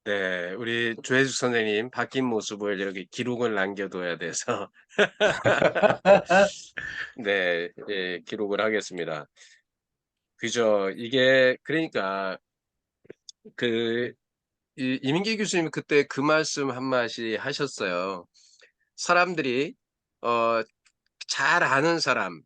네, 우리 조혜숙 선생님 바뀐 모습을 이렇게 기록을 남겨둬야 돼서 네, 예, 기록을 하겠습니다. 그죠? 이게 그러니까 그 이민기 교수님 그때 그 말씀 한 마디 하셨어요. 사람들이 어, 잘 아는 사람,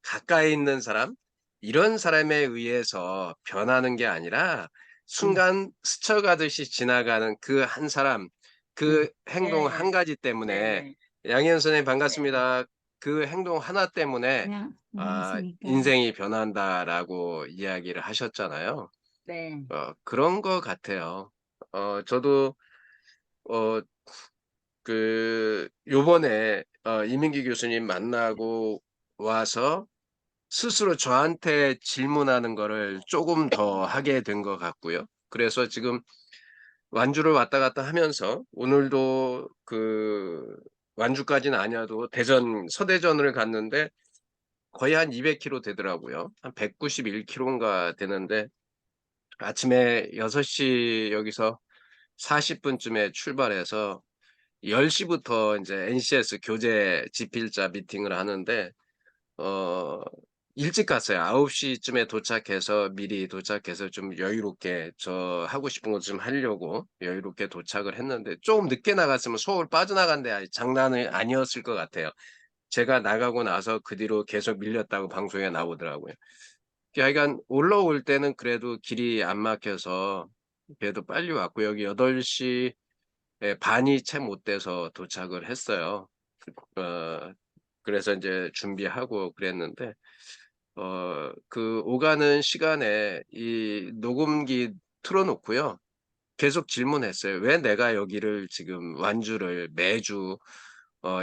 가까이 있는 사람, 이런 사람에 의해서 변하는 게 아니라 음. 순간 스쳐가듯이 지나가는 그 한 사람, 음. 그 행동 한 네. 가지 때문에 네. 양희은 선생님 네. 반갑습니다. 그 행동 하나 때문에 그냥 아, 안녕하십니까. 인생이 변한다라고 이야기를 하셨잖아요. 네. 그런 것 같아요. 저도 어, 요번에 이민기 교수님 만나고 와서 스스로 저한테 질문하는 거를 조금 더 하게 된 것 같고요. 그래서 지금 완주를 왔다 갔다 하면서 오늘도 완주까지는 아니어도 서대전을 갔는데 거의 한 200km 되더라고요. 한 191km인가 되는데 아침에 6시 여기서 40분쯤에 출발해서 10시 부터 인제 NCS 교재 집필자 미팅을 하는데 어 일찍 갔어요. 9시 쯤에 도착해서 미리 도착해서 좀 여유롭게 저 하고 싶은 거 좀 하려고 여유롭게 도착을 했는데 조금 늦게 나갔으면 서울 빠져나간 장난이 아니었을 것 같아요. 제가 나가고 나서 그 뒤로 계속 밀렸다고 방송에 나오더라고요. 하여간 올라올 때는 그래도 길이 안 막혀서 그래도 빨리 왔고 여기 8시 예 반이 채 못 돼서 도착을 했어요. 어 그래서 인제 준비하고 그랬는데 오가는 시간에 이 녹음기 틀어 놓고요. 계속 질문했어요. "왜 내가 여기를 지금 완주를 매주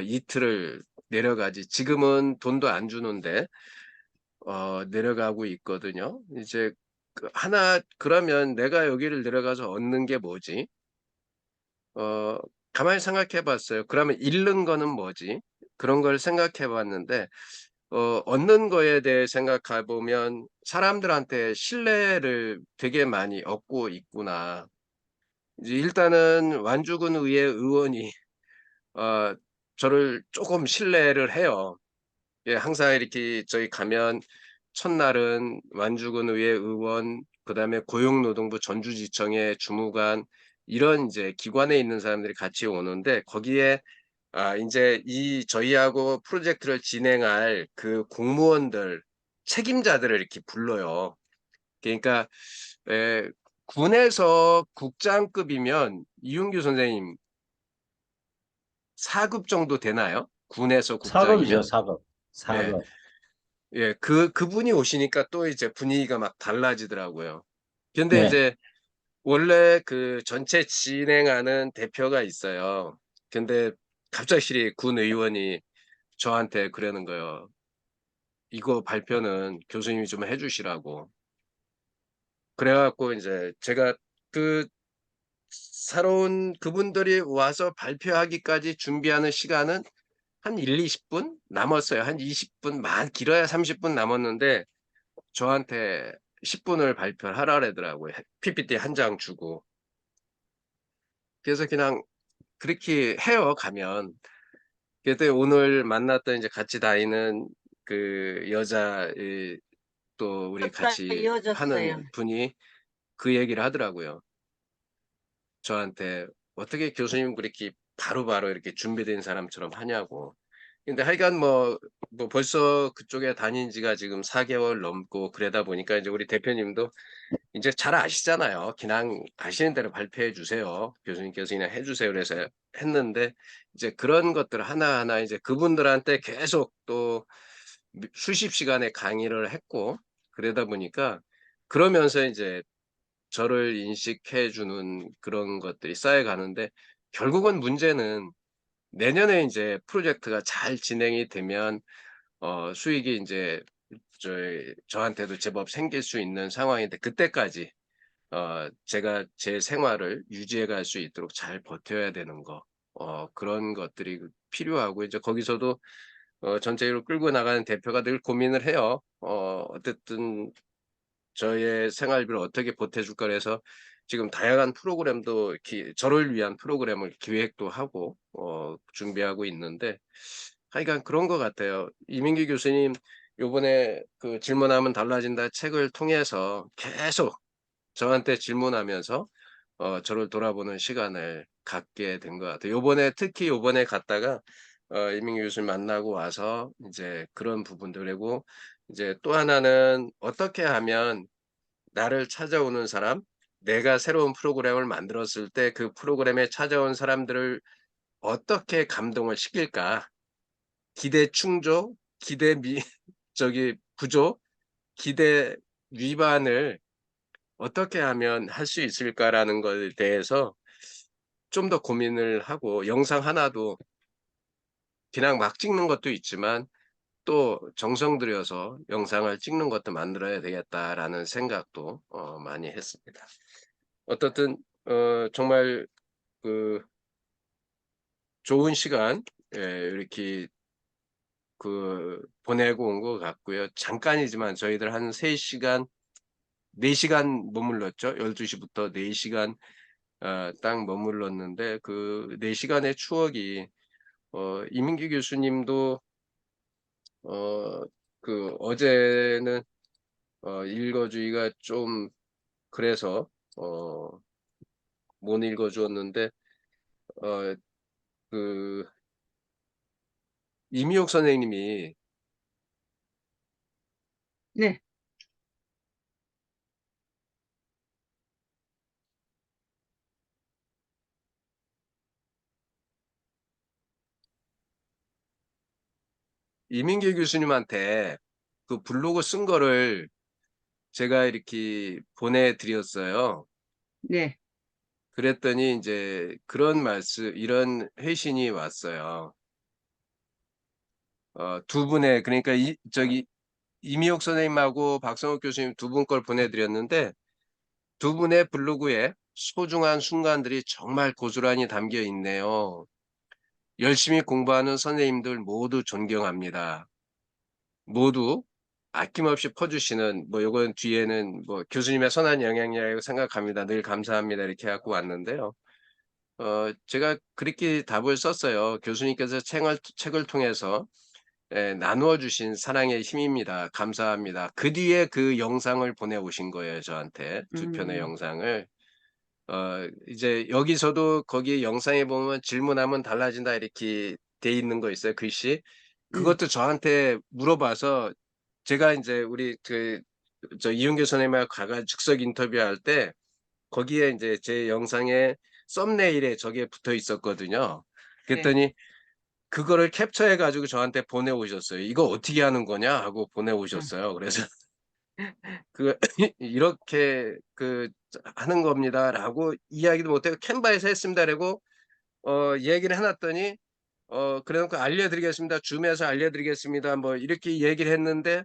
이틀을 내려가지?" 지금은 돈도 안 주는데 내려가고 있거든요. 이제 하나 그러면 '내가 여기를 내려가서 얻는 게 뭐지?' 어 가만히 생각해 봤어요. '그러면 잃는 거는 뭐지?' 그런 걸 생각해 봤는데 얻는 거에 대해 생각해 보면 '사람들한테 신뢰를 되게 많이 얻고 있구나.' 이제 일단은 완주군 의회 의원이 어 저를 쪼금 신뢰를 해요. 예 항상 이렇게 저희 가면 첫날은 완주군 의회 의원 그다음에 고용노동부 전주지청의 주무관 이런 인제 기관에 있는 사람들이 같이 오는데 거기에 인제 저희하고 프로젝트를 진행할 그 공무원들 책임자들을 이렇게 불러요. 그러니까 에 군에서 국장급이면 이윤규 선생님 4급 정도 되나요? 군에서 사급이죠, 국장이면? 사급. 예. 사급. 예. 그분이 오시니까 또 이제 분위기가 막 달라지더라고요. 근데 네. 인제 원래 그 전체 진행하는 대표가 있어요. 근데 갑작스레 군 의원이 저한테 그러는 거예요. "이거 발표는 교수님이 좀 해 주시라."고. 그래 갖고 인제 제가 그 새로운 그분들이 와서 발표하기까지 준비하는 시간은 한 1-20분 남았어요. 한 20분 길어야 30분 남았는데 저한테 10 분을 발표를 하라 그러더라고요. PPT 한 장 주고. 그래서 그냥 그렇게 해요 가면. 그랬더니 오늘 만났던 이제 같이 다니는 그 여자 또 우리 다 같이 이어졌어요. 하는 분이 그 얘기를 하더라고요. 저한테 "어떻게 교수님 그렇게 바로바로 이렇게 준비된 사람처럼 하냐."고. 근데 하여간 벌써 그쪽에 다닌 지가 지금 4 개월 넘고 그러다 보니까 이제 우리 대표님도 인제 잘 아시잖아요. "그냥 아시는 대로 발표해 주세요. 교수님께서 그냥 해 주세요." 그래서 했는데 이제 그런 것들 하나하나 이제 그분들한테 계속 또 수십 시간의 강의를 했고 그러다 보니까 그러면서 인제 저를 인식해 주는 그런 것들이 쌓여가는데 결국은 문제는 내년에 인제 프로젝트가 잘 진행이 되면 수익이 인제 저한테도 제법 생길 수 있는 상황인데 그때까지 제가 제 생활을 유지해 갈 수 있도록 잘 버텨야 되는 거 그런 것들이 필요하고 이제 거기서도 전체적으로 끌고 나가는 대표가 늘 고민을 해요. 어쨌든 저의 생활비를 어떻게 보태 줄까 그래서 지금 다양한 프로그램도 저를 위한 프로그램을 기획도 하고 준비하고 있는데 하여간 그런 것 같아요. 이민기 교수님 요번에 그 질문하면 달라진다 책을 통해서 계속 저한테 질문하면서 저를 돌아보는 시간을 갖게 된 것 같아요. 요번에 특히 요번에 갔다가 이민기 교수님 만나고 와서 인제 그런 부분들, 그리고 이제 또 하나는 어떻게 하면 나를 찾아오는 사람, 내가 새로운 프로그램을 만들었을 때 그 프로그램에 찾아온 사람들을 어떻게 감동을 시킬까? 기대 충족, 기대 부족, 기대 위반을 어떻게 하면 할 수 있을까라는 것에 대해서 좀 더 고민을 하고, 영상 하나도 그냥 막 찍는 것도 있지만 또 정성 들여서 영상을 찍는 것도 만들어야 되겠다라는 생각도 많이 했습니다. 어떻든 정말 그 좋은 시간 이렇게 보내고 온 것 같고요. 잠깐이지만 저희들 한 3 시간, 4 시간 머물렀죠. 12 시부터 4 시간 딱 머물렀는데 그 4 시간의 추억이, 이민기 교수님도 어 어제는 읽어 주기가 좀 그래서 어 못 읽어 주었는데, 어 그 이미옥 선생님이 네, 이민기 교수님한테 그 블로그 쓴 거를 제가 이렇게 보내 드렸어요. 네, 그랬더니 인제 그런 이런 회신이 왔어요. 두 분의, 그러니까 이미옥 선생님하고 박성욱 교수님 두 분 걸 보내 드렸는데, 두 분의 블로그에 소중한 순간들이 정말 고스란히 담겨 있네요. 열심히 공부하는 선생님들 모두 존경합니다. 모두 아낌없이 퍼주시는, 요건 뒤에는 교수님의 선한 영향력이라고 생각합니다. 늘 감사합니다. 이렇게 해 갖고 왔는데요. 제가 그렇게 답을 썼어요. 교수님께서 책을 통해서 나누어 주신 사랑의 힘입니다. 감사합니다. 그 뒤에 그 영상을 보내오신 거예요, 저한테. 두 편의 음, 영상을. 이제 여기서도 거기 영상에 보면 "질문하면 달라진다." 이렇게 돼 있는 거 있어요, 글씨. 음, 그것도 저한테 물어봐서 제가 인제 우리 이윤교 선생님하고 즉석 인터뷰할 때 거기에 인제 제 영상에 썸네일에 저게 붙어 있었거든요. 네, 그랬더니 그거를 캡처해 가지고 저한테 보내오셨어요. "이거 어떻게 하는 거냐?" 하고 음, 보내오셨어요. 그래서 그 "이렇게 하는 겁니다."라고 이야기도 못 하고 "캔바에서 했습니다."라고 얘기를 해 놨더니 그래 놓고 "알려 드리겠습니다. 줌에서 알려 드리겠습니다." 이렇게 얘기를 했는데,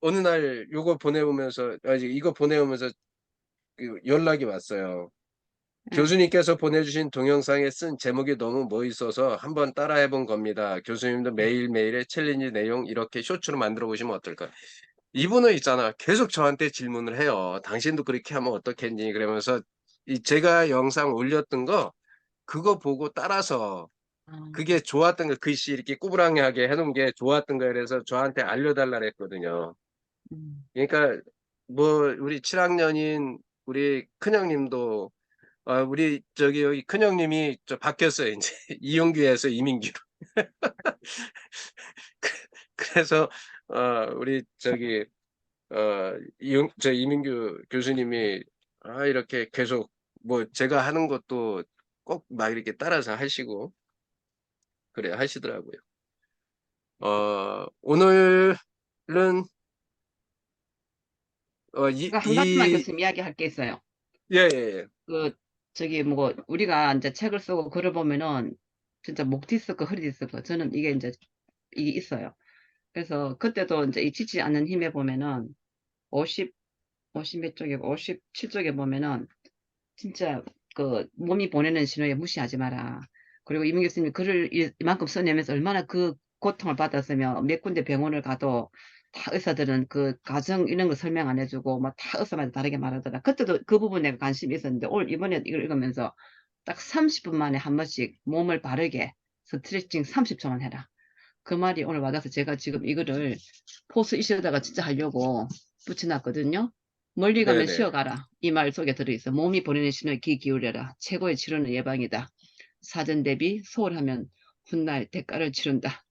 어느 날 요거 보내오면서 이거 보내오면서 연락이 왔어요. 예, "교수님께서 보내주신 동영상에 쓴 제목이 너무 멋있어서 한번 따라해 본 겁니다. 교수님도 예, 매일매일의 챌린지 내용 이렇게 쇼츠로 만들어 보시면 어떨까?" 이분은 있잖아, 계속 저한테 질문을 해요. "당신도 그렇게 하면 어떻겠니?" 그러면서 제가 영상 올렸던 거 그거 보고 따라서 아, 그게 좋았던 거, 글씨 이렇게 꾸부랑하게 해 놓은 게 좋았던 거예요. 그래서 저한테 알려달라 그랬거든요. 음, 그러니까 우리 7 학년인 우리 큰형님도, 우리 여기 큰형님이 바뀌었어요 인제. 이용규에서 이민규로. 그 그래서 우리 이민규 교수님이 이렇게 계속 제가 하는 것도 꼭 막 이렇게 따라서 하시고 그래 하시더라고요. 오늘은 이 제가 한 가지만 이 교수님 이야기할 게 있어요. 예예예. 그, 저기, 뭐, 우리가 이제 책을 쓰고 글을 보면은, 진짜 목 디스크, 허리 디스크, 저는 이게 이제, 이게 있어요. 그래서 그때도 이제 이 지치지 않는 힘에 보면은, 50, 50 몇 쪽에, 57쪽에 보면은, 진짜 그 몸이 보내는 신호에 무시하지 마라. 그리고 이문 교수님이 글을 이만큼 써내면서 얼마나 그 고통을 받았으며 몇 군데 병원을 가도 다 의사들은 그 가정 이런 거 설명 안 해주고 막 다 의사마다 다르게 말하더라. 그때도 그 부분에 관심이 있었는데 오늘 이번에 이걸 읽으면서 딱 30분 만에 한 번씩 몸을 바르게 스트레칭 30초만 해라. 그 말이 오늘 와닿아서 제가 지금 이거를 포스 이시에다가 진짜 하려고 붙여놨거든요. 멀리 가면 네네. 쉬어가라. 이 말 속에 들어있어. 몸이 보내는 신호에 귀 기울여라. 최고의 치료는 예방이다. 사전 대비 소홀하면 훗날 대가를 치른다.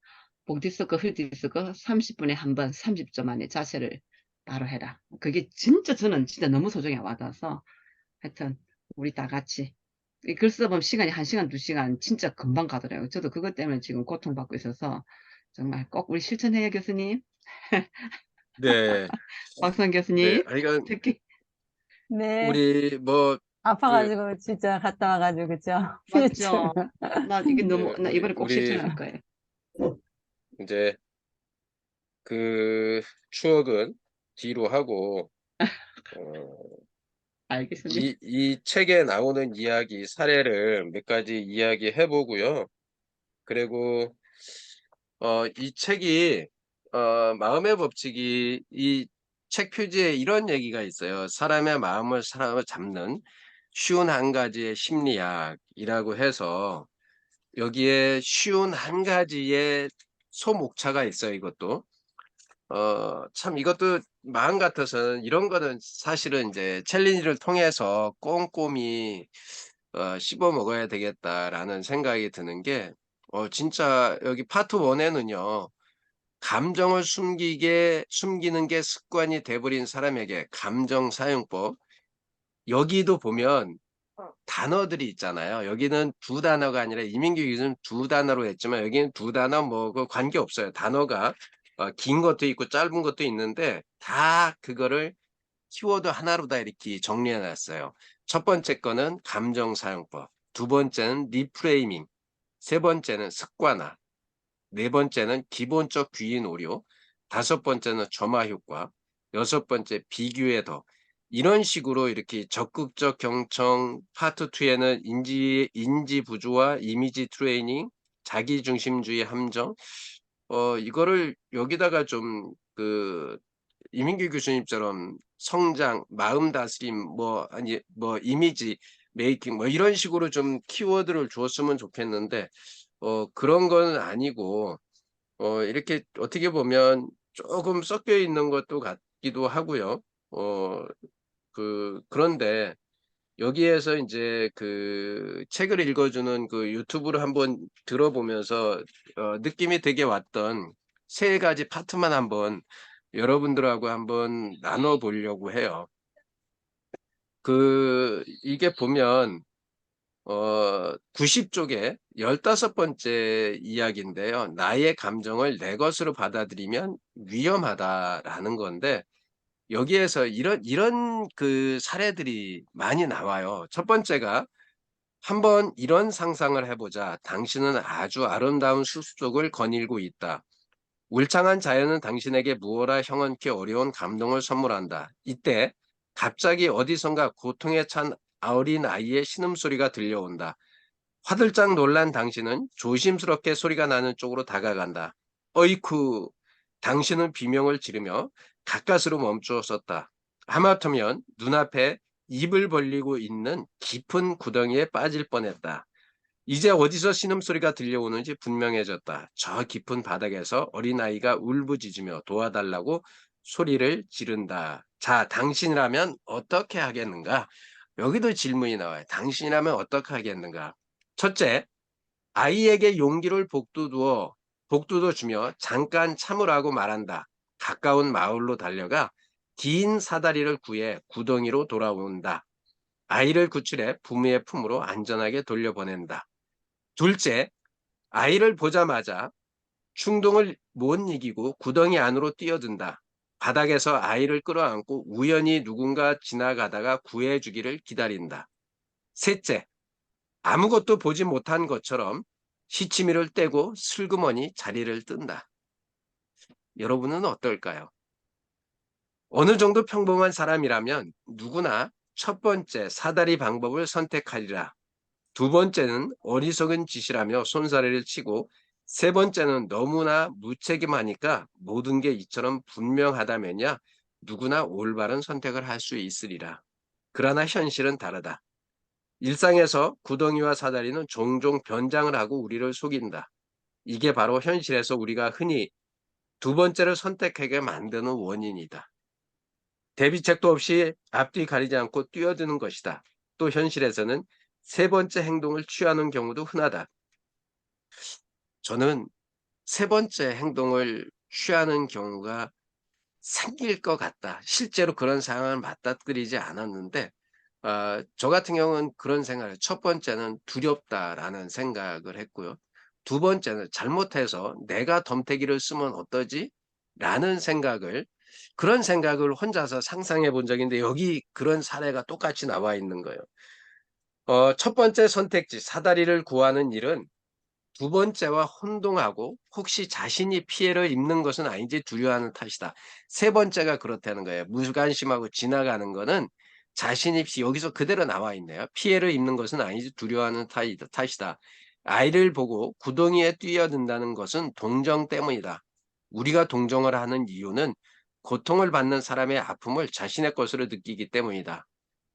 복디스크, 힐디스크 30분에 한 번 30초 만에 자세를 바로 해라. 그게 진짜 저는 진짜 너무 소중해 와닿아서 하여튼 우리 다 같이 이 글 써보면 시간이 1시간, 2시간 진짜 금방 가더라고요. 저도 그것 때문에 지금 고통받고 있어서 정말 꼭 우리 실천해요, 교수님. 네. 박선 네. 교수님. 아니, 그러니까 특히 네. 우리 뭐, 그, 아파가지고 진짜 갔다 와가지고 그죠? 후유증. 맞죠? 나 이게 너무 네, 나 이번에 꼭 우리 실천할 거예요. 이제 그 추억은 뒤로 하고, 어, 알겠습니다. 이 책에 나오는 이야기, 사례를 몇 가지 이야기해 보고요. 그리고, 이 책이, 마음의 법칙이 이 책 표지에 이런 얘기가 있어요. 사람의 마음을 사람을 잡는 쉬운 한 가지의 심리학이라고 해서 여기에 쉬운 한 가지의 소목차가 있어요, 이것도. 참 이것도 마음 같아서는 이런 거는 사실은 이제 챌린지를 통해서 꼼꼼히 씹어 먹어야 되겠다라는 생각이 드는 게 진짜 여기 파트 1에는요. 감정을 숨기는 게 습관이 돼 버린 사람에게 감정 사용법 여기도 보면 단어들이 있잖아요. 여기는 두 단어가 아니라 이민규 기준은 두 단어로 했지만 여기는 두 단어 뭐 그 관계없어요. 단어가 긴 것도 있고 짧은 것도 있는데 다 그거를 키워드 하나로 다 이렇게 정리해 놨어요. 첫 번째 거는 감정 사용법, 두 번째는 리프레이밍, 세 번째는 습관화, 네 번째는 기본적 귀인 오류, 다섯 번째는 점화 효과, 여섯 번째 비교의 더. 이런 식으로 이렇게 적극적 경청 파트 2에는 인지 부조화, 이미지 트레이닝, 자기중심주의 함정, 이거를 여기다가 좀 이민규 교수님처럼 성장, 마음 다스림, 뭐 아니 뭐 이미지 메이킹 뭐 이런 식으로 좀 키워드를 주었으면 좋겠는데 그런 건 아니고 이렇게 어떻게 보면 조금 섞여 있는 것도 같기도 하고요. 어 그런데 여기에서 인제 그 책을 읽어주는 그 유튜브를 한번 들어보면서 느낌이 되게 왔던 세 가지 파트만 한번 여러분들하고 한번 나눠 보려고 해요. 이게 보면 90 쪽에 15 번째 이야기인데요. "나의 감정을 내 것으로 받아들이면 위험하다."라는 건데 여기에서 이런 그 사례들이 많이 나와요. 첫 번째가 "한번 이런 상상을 해 보자. 당신은 아주 아름다운 숲속을 거닐고 있다. 울창한 자연은 당신에게 무어라 형언기 어려운 감동을 선물한다. 이때 갑자기 어디선가 고통에 찬 어린아이의 신음소리가 들려온다. 화들짝 놀란 당신은 조심스럽게 소리가 나는 쪽으로 다가간다. 어이쿠! 당신은 비명을 지르며 가까스로 멈추었었다. 하마터면 눈앞에 입을 벌리고 있는 깊은 구덩이에 빠질 뻔했다. 이제 어디서 신음소리가 들려오는지 분명해졌다. 저 깊은 바닥에서 어린아이가 울부짖으며 도와달라고 소리를 지른다. 자, 당신이라면 어떻게 하겠는가? 여기도 질문이 나와요. 당신이라면 어떻게 하겠는가? 첫째, 아이에게 용기를 복두도 주며 잠깐 참으라고 말한다. 가까운 마을로 달려가 긴 사다리를 구해 구덩이로 돌아온다. 아이를 구출해 부모의 품으로 안전하게 돌려보낸다. 둘째, 아이를 보자마자 충동을 못 이기고 구덩이 안으로 뛰어든다. 바닥에서 아이를 끌어안고 우연히 누군가 지나가다가 구해주기를 기다린다. 셋째, 아무것도 보지 못한 것처럼 시치미를 떼고 슬그머니 자리를 뜬다. 여러분은 어떨까요? 어느 정도 평범한 사람이라면 누구나 첫 번째 사다리 방법을 선택하리라. 두 번째는 어리석은 짓이라며 손사래를 치고 세 번째는 너무나 무책임하니까 모든 게 이처럼 분명하다면야 누구나 올바른 선택을 할 수 있으리라. 그러나 현실은 다르다. 일상에서 구덩이와 사다리는 종종 변장을 하고 우리를 속인다. 이게 바로 현실에서 우리가 흔히 두 번째를 선택하게 만드는 원인이다. 대비책도 없이 앞뒤 가리지 않고 뛰어드는 것이다. 또 현실에서는 세 번째 행동을 취하는 경우도 흔하다. 저는 세 번째 행동을 취하는 경우가 생길 것 같다. 실제로 그런 상황을 맞닥뜨리지 않았는데 저 같은 경우는 그런 생각을 첫 번째는 두렵다라는 생각을 했고요. 두 번째는 '잘못해서 내가 덤태기를 쓰면 어떠지?' 라는 생각을 그런 생각을 혼자서 상상해 본 적인데 여기 그런 사례가 똑같이 나와 있는 거예요. 첫 번째 선택지 사다리를 구하는 일은 두 번째와 혼동하고 혹시 자신이 피해를 입는 것은 아닌지 두려워하는 탓이다. 세 번째가 그렇다는 거예요. 무관심하고 지나가는 거는 자신이 여기서 그대로 나와 있네요. 피해를 입는 것은 아닌지 두려워하는 탓이다. 아이를 보고 구덩이에 뛰어든다는 것은 동정 때문이다. 우리가 동정을 하는 이유는 고통을 받는 사람의 아픔을 자신의 것으로 느끼기 때문이다.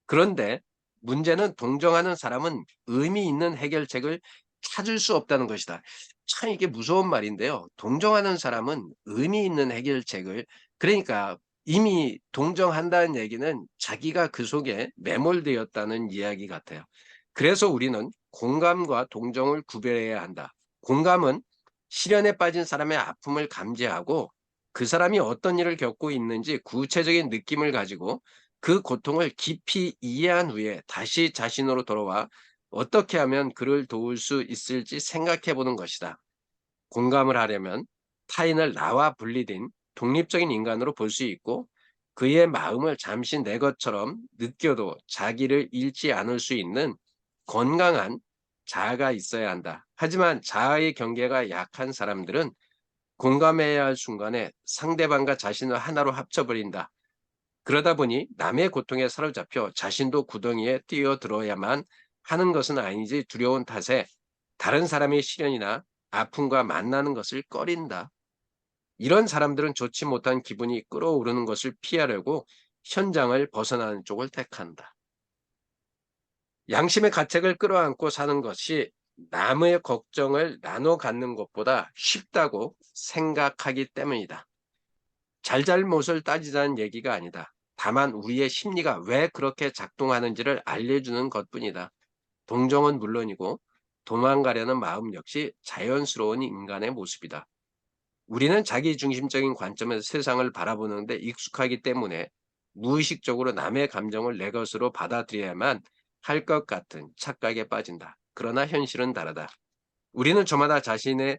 그런데 문제는 동정하는 사람은 의미 있는 해결책을 찾을 수 없다는 것이다. 참 이게 무서운 말인데요. 동정하는 사람은 의미 있는 해결책을 그러니까 이미 동정한다는 얘기는 자기가 그 속에 매몰되었다는 이야기 같아요. 그래서 우리는 공감과 동정을 구별해야 한다. 공감은 시련에 빠진 사람의 아픔을 감지하고 그 사람이 어떤 일을 겪고 있는지 구체적인 느낌을 가지고 그 고통을 깊이 이해한 후에 다시 자신으로 돌아와 어떻게 하면 그를 도울 수 있을지 생각해 보는 것이다. 공감을 하려면 타인을 나와 분리된 독립적인 인간으로 볼 수 있고 그의 마음을 잠시 내 것처럼 느껴도 자기를 잃지 않을 수 있는 건강한 자아가 있어야 한다. 하지만 자아의 경계가 약한 사람들은 공감해야 할 순간에 상대방과 자신을 하나로 합쳐버린다. 그러다 보니 남의 고통에 사로잡혀 자신도 구덩이에 뛰어들어야만 하는 것은 아니지 두려운 탓에 다른 사람의 시련이나 아픔과 만나는 것을 꺼린다. 이런 사람들은 좋지 못한 기분이 끌어오르는 것을 피하려고 현장을 벗어나는 쪽을 택한다. 양심의 가책을 끌어안고 사는 것이 남의 걱정을 나눠 갖는 것보다 쉽다고 생각하기 때문이다. 잘잘못을 따지자는 얘기가 아니다. 다만 우리의 심리가 왜 그렇게 작동하는지를 알려주는 것뿐이다. 동정은 물론이고 도망가려는 마음 역시 자연스러운 인간의 모습이다. 우리는 자기중심적인 관점에서 세상을 바라보는데 익숙하기 때문에 무의식적으로 남의 감정을 내 것으로 받아들여야만 할 것 같은 착각에 빠진다. 그러나 현실은 다르다. 우리는 저마다 자신의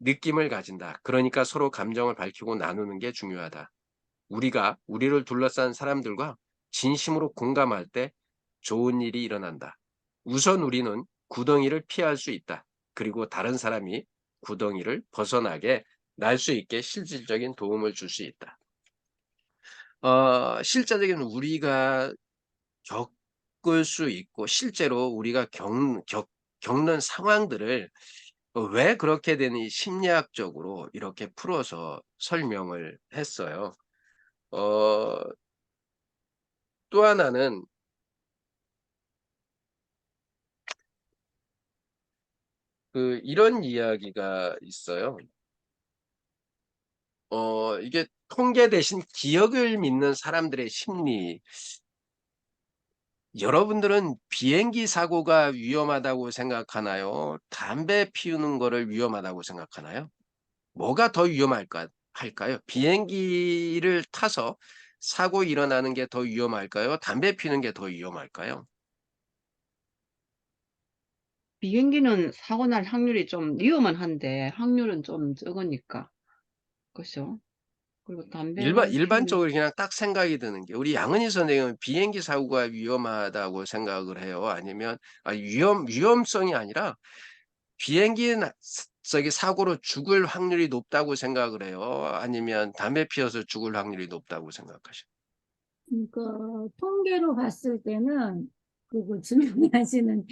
느낌을 가진다. 그러니까 서로 감정을 밝히고 나누는 게 중요하다. 우리가 우리를 둘러싼 사람들과 진심으로 공감할 때 좋은 일이 일어난다. 우선 우리는 구덩이를 피할 수 있다. 그리고 다른 사람이 구덩이를 벗어나게 날 수 있게 실질적인 도움을 줄 수 있다. 실제적인 우리가 겪을 수 있고 실제로 우리가 겪는 상황들을 왜 그렇게 되는지 심리학적으로 이렇게 풀어서 설명을 했어요. 어 또 하나는 이런 이야기가 있어요. 이게 통계 대신 기억을 믿는 사람들의 심리. 여러분들은 비행기 사고가 위험하다고 생각하나요? 담배 피우는 거를 위험하다고 생각하나요? 뭐가 더 할까요? 비행기를 타서 사고 일어나는 게 더 위험할까요? 담배 피우는 게 더 위험할까요? 비행기는 사고 날 확률이 좀 위험은 한데 확률은 좀 적으니까. 그죠? 그리고 담배는 피우는 일반적으로 그냥 딱 생각이 드는 게 우리 양은희 선생님은 비행기 사고가 위험하다고 생각을 해요? 아니면 위험성이 아니라 비행기 저기 사고로 죽을 확률이 높다고 생각을 해요? 아니면 담배 피워서 죽을 확률이 높다고 생각하셔요? 그러니까 통계로 봤을 때는 그 질문하시는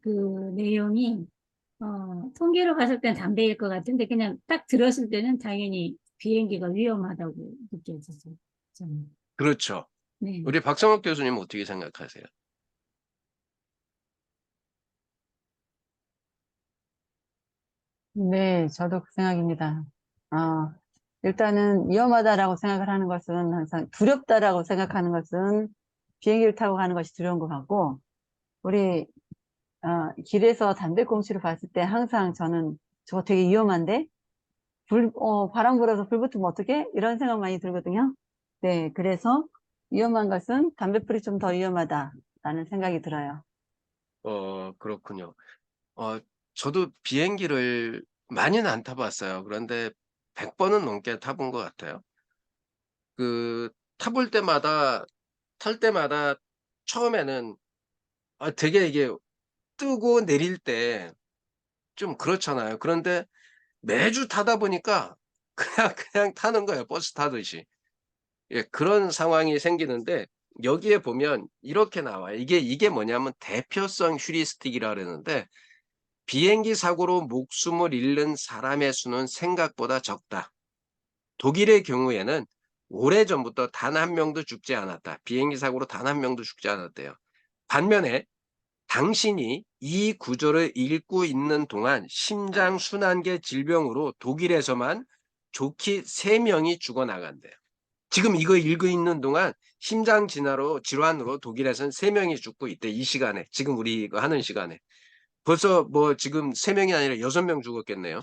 그 내용이 통계로 봤을 땐 담배일 것 같은데 그냥 딱 들었을 때는 당연히 비행기가 위험하다고 느껴지죠. 저는. 그렇죠. 네. 우리 박성욱 교수님 어떻게 생각하세요? 네, 저도 그 생각입니다. 어, 일단은 위험하다라고 생각을 하는 것은 항상 두렵다라고 생각하는 것은 비행기를 타고 가는 것이 두려운 것 같고, 우리, 길에서 담배꽁초를 봤을 때 항상 저는 저거 되게 위험한데? 바람 불어서 불 붙으면 어떡해? 이런 생각 많이 들거든요. 네, 그래서 위험한 것은 담배불이 좀 더 위험하다라는 생각이 들어요. 그렇군요. 어, 저도 비행기를 많이는 안 타봤어요. 그런데 100번은 넘게 타본 것 같아요. 그, 타볼 때마다, 탈 때마다 처음에는 되게 이게 뜨고 내릴 때 좀 그렇잖아요. 그런데 매주 타다 보니까 그냥 타는 거예요. 버스 타듯이. 예, 그런 상황이 생기는데 여기에 보면 이렇게 나와요. 이게 뭐냐면 대표성 휴리스틱이라 그러는데 비행기 사고로 목숨을 잃는 사람의 수는 생각보다 적다. 독일의 경우에는 오래전부터 단 한 명도 죽지 않았다. 비행기 사고로 단 한 명도 죽지 않았대요. 반면에 당신이 이 구조를 읽고 있는 동안 심장순환계 질병으로 독일에서만 좋게 3명이 죽어나간대요. 지금 이거 읽고 있는 동안 심장 질환으로 독일에서는 3명이 죽고 있대. 이 시간에. 지금 우리 이거 하는 시간에. 벌써 뭐 지금 3명이 아니라 6명 죽었겠네요.